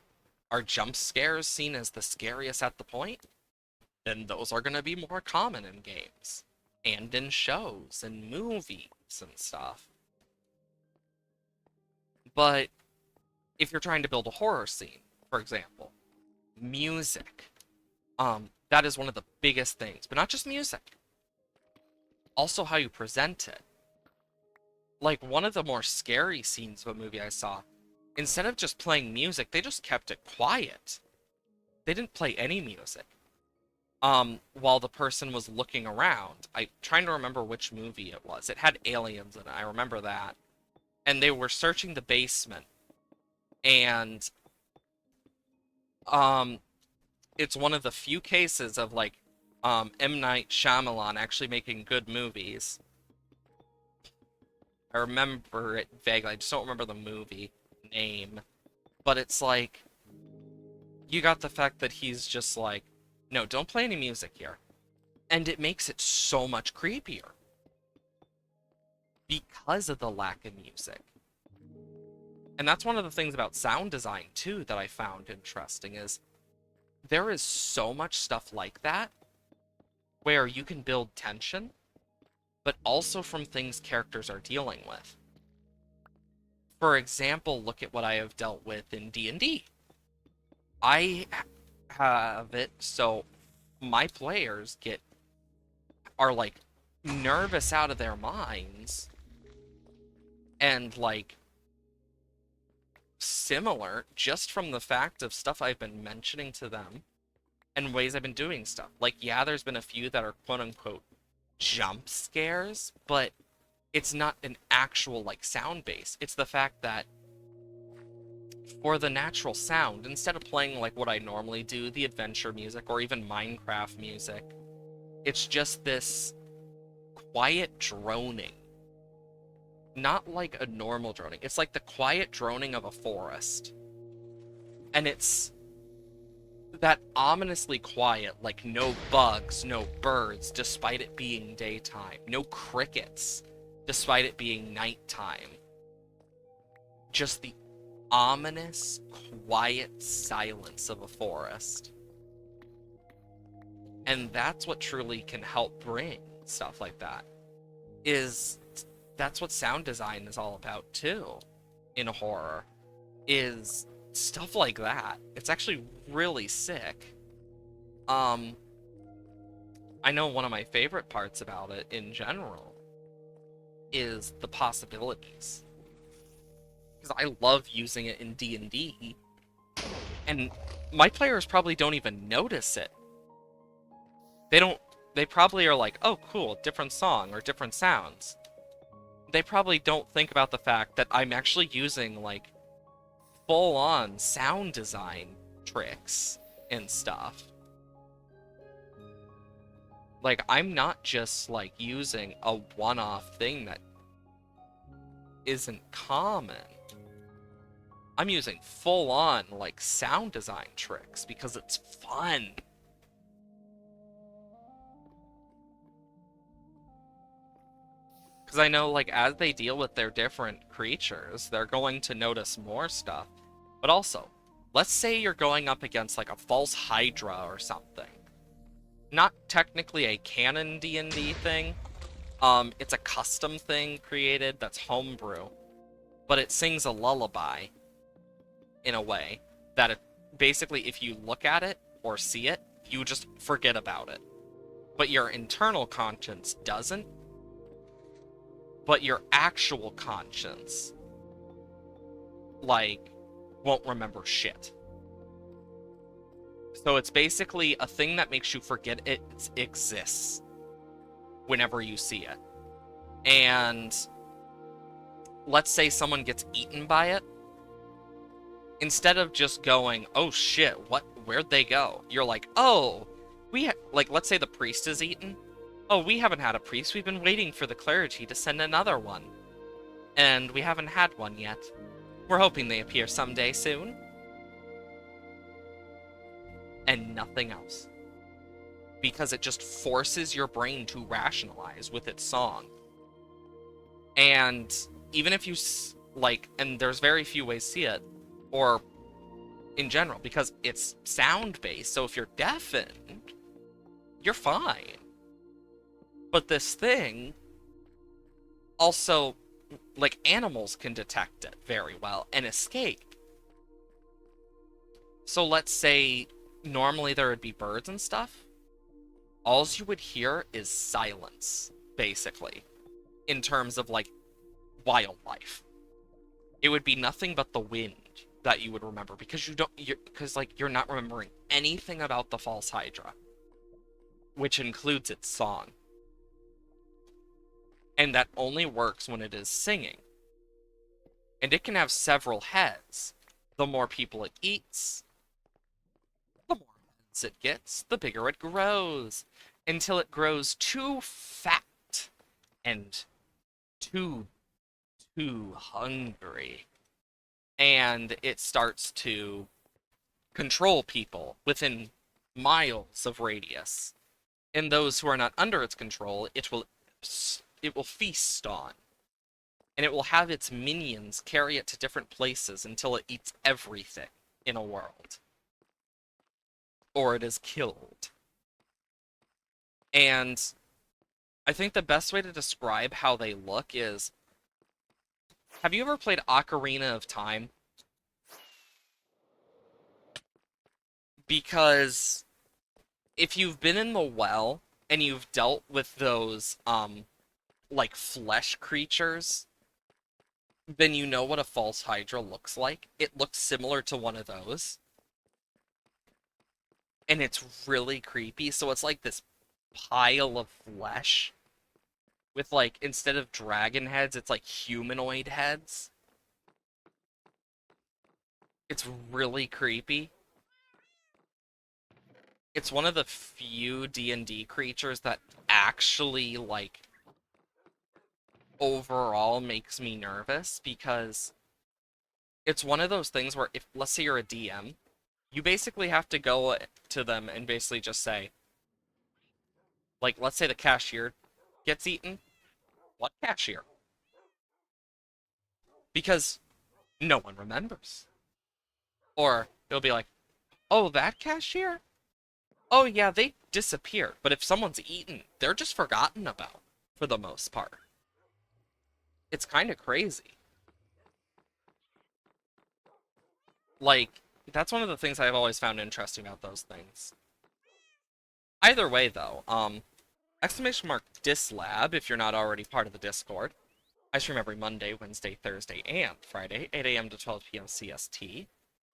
are jump scares seen as the scariest at the point? Then those are going to be more common in games and in shows and movies and stuff. But if you're trying to build a horror scene, for example, music, that is one of the biggest things. But not just music, also how you present it. Like one of the more scary scenes of a movie I saw, instead of just playing music, they just kept it quiet. They didn't play any music. While the person was looking around. I'm trying to remember which movie it was. It had aliens in it, I remember that. And they were searching the basement. And um it's one of the few cases of like M. Night Shyamalan actually making good movies. I remember it vaguely. I just don't remember the movie name. But it's like you got the fact that he's just like, no, don't play any music here. And it makes it so much creepier because of the lack of music. And that's one of the things about sound design too that I found interesting is there is so much stuff like that where you can build tension, but also from things characters are dealing with. For example, look at what I have dealt with in D&D. I have it so my players are like nervous out of their minds and like similar just from the fact of stuff I've been mentioning to them and ways I've been doing stuff. Like, yeah, there's been a few that are quote unquote jump scares, but it's not an actual like sound base. It's the fact that for the natural sound, instead of playing like what I normally do, the adventure music or even Minecraft music, it's just this quiet droning. Not like a normal droning. It's like the quiet droning of a forest. And it's that ominously quiet, like no bugs, no birds, despite it being daytime. No crickets, despite it being nighttime. Just the ominous, quiet silence of a forest. And that's what truly can help bring stuff like that. That's what sound design is all about too in horror. Is stuff like that. It's actually really sick. I know one of my favorite parts about it in general is the possibilities. Because I love using it in D&D, and my players probably don't even notice it. They don't, they probably are like, oh cool, different song or different sounds. They probably don't think about the fact that I'm actually using, like, full-on sound design tricks and stuff. Like, I'm not just, like, using a one-off thing that isn't common. I'm using full-on, like, sound design tricks because it's fun. Because I know, like, as they deal with their different creatures, they're going to notice more stuff. But also, let's say you're going up against, like, a false Hydra or something. Not technically a canon D&D thing. It's a custom thing created that's homebrew. But it sings a lullaby, in a way, that it, basically, if you look at it or see it, you just forget about it. But your internal conscience doesn't. But your actual conscience, like, won't remember shit. So it's basically a thing that makes you forget it exists whenever you see it. And let's say someone gets eaten by it. Instead of just going, oh shit, where'd they go? You're like, oh, like, let's say the priest is eaten. Oh, we haven't had a priest. We've been waiting for the clergy to send another one. And we haven't had one yet. We're hoping they appear someday soon. And nothing else. Because it just forces your brain to rationalize with its song. And even if you, like, and there's very few ways to see it, or in general, because it's sound-based, so if you're deafened, you're fine. But this thing, also, like, animals can detect it very well and escape. So let's say normally there would be birds and stuff. All you would hear is silence, basically, in terms of, like, wildlife. It would be nothing but the wind that you would remember, because you're not remembering anything about the false Hydra, which includes its song. And that only works when it is singing. And it can have several heads. The more people it eats, the more heads it gets, the bigger it grows, until it grows too fat and too hungry. And it starts to control people within miles of radius. And those who are not under its control, it will feast on. And it will have its minions carry it to different places until it eats everything in a world. Or it is killed. And I think the best way to describe how they look is, have you ever played Ocarina of Time? Because if you've been in the well and you've dealt with those, like, flesh creatures, then you know what a false Hydra looks like. It looks similar to one of those. And it's really creepy. So it's like this pile of flesh with, like, instead of dragon heads, it's like humanoid heads. It's really creepy. It's one of the few D&D creatures that actually, like, overall makes me nervous, because it's one of those things where, if, let's say you're a DM, you basically have to go to them and basically just say, like, let's say the cashier gets eaten. What cashier? Because no one remembers. Or it'll be like, oh, that cashier? Oh yeah, they disappeared. But if someone's eaten, they're just forgotten about, for the most part. It's kind of crazy. Like, that's one of the things I've always found interesting about those things. Either way, though, !Dislab if you're not already part of the Discord. I stream every Monday, Wednesday, Thursday, and Friday, 8 a.m. to 12 p.m. CST,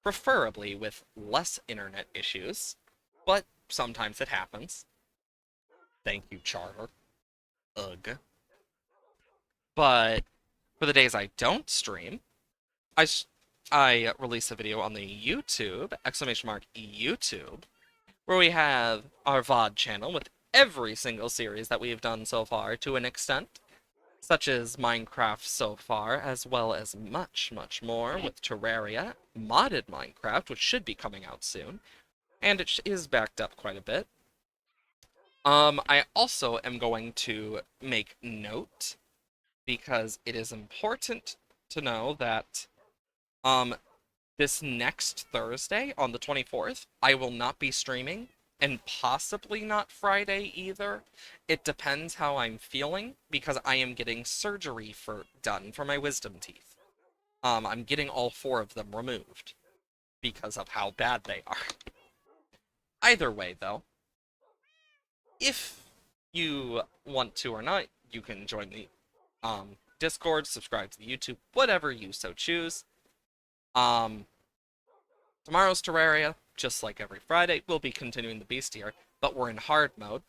preferably with less internet issues, but sometimes it happens. Thank you, Charter. Ugh. But for the days I don't stream, I I release a video on the YouTube, !YouTube, where we have our VOD channel with every single series that we've done so far to an extent, such as Minecraft so far, as well as much, much more with Terraria, modded Minecraft, which should be coming out soon, and it is backed up quite a bit. I also am going to make note, because it is important to know that, this next Thursday, on the 24th, I will not be streaming, and possibly not Friday either. It depends how I'm feeling, because I am getting surgery done for my wisdom teeth. I'm getting all 4 of them removed, because of how bad they are. Either way, though, if you want to or not, you can join the Discord, subscribe to the YouTube, whatever you so choose. Tomorrow's Terraria, just like every Friday, we'll be continuing the Bestiar, but we're in hard mode.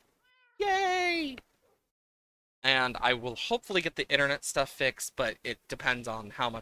Yay! And I will hopefully get the internet stuff fixed, but it depends on how much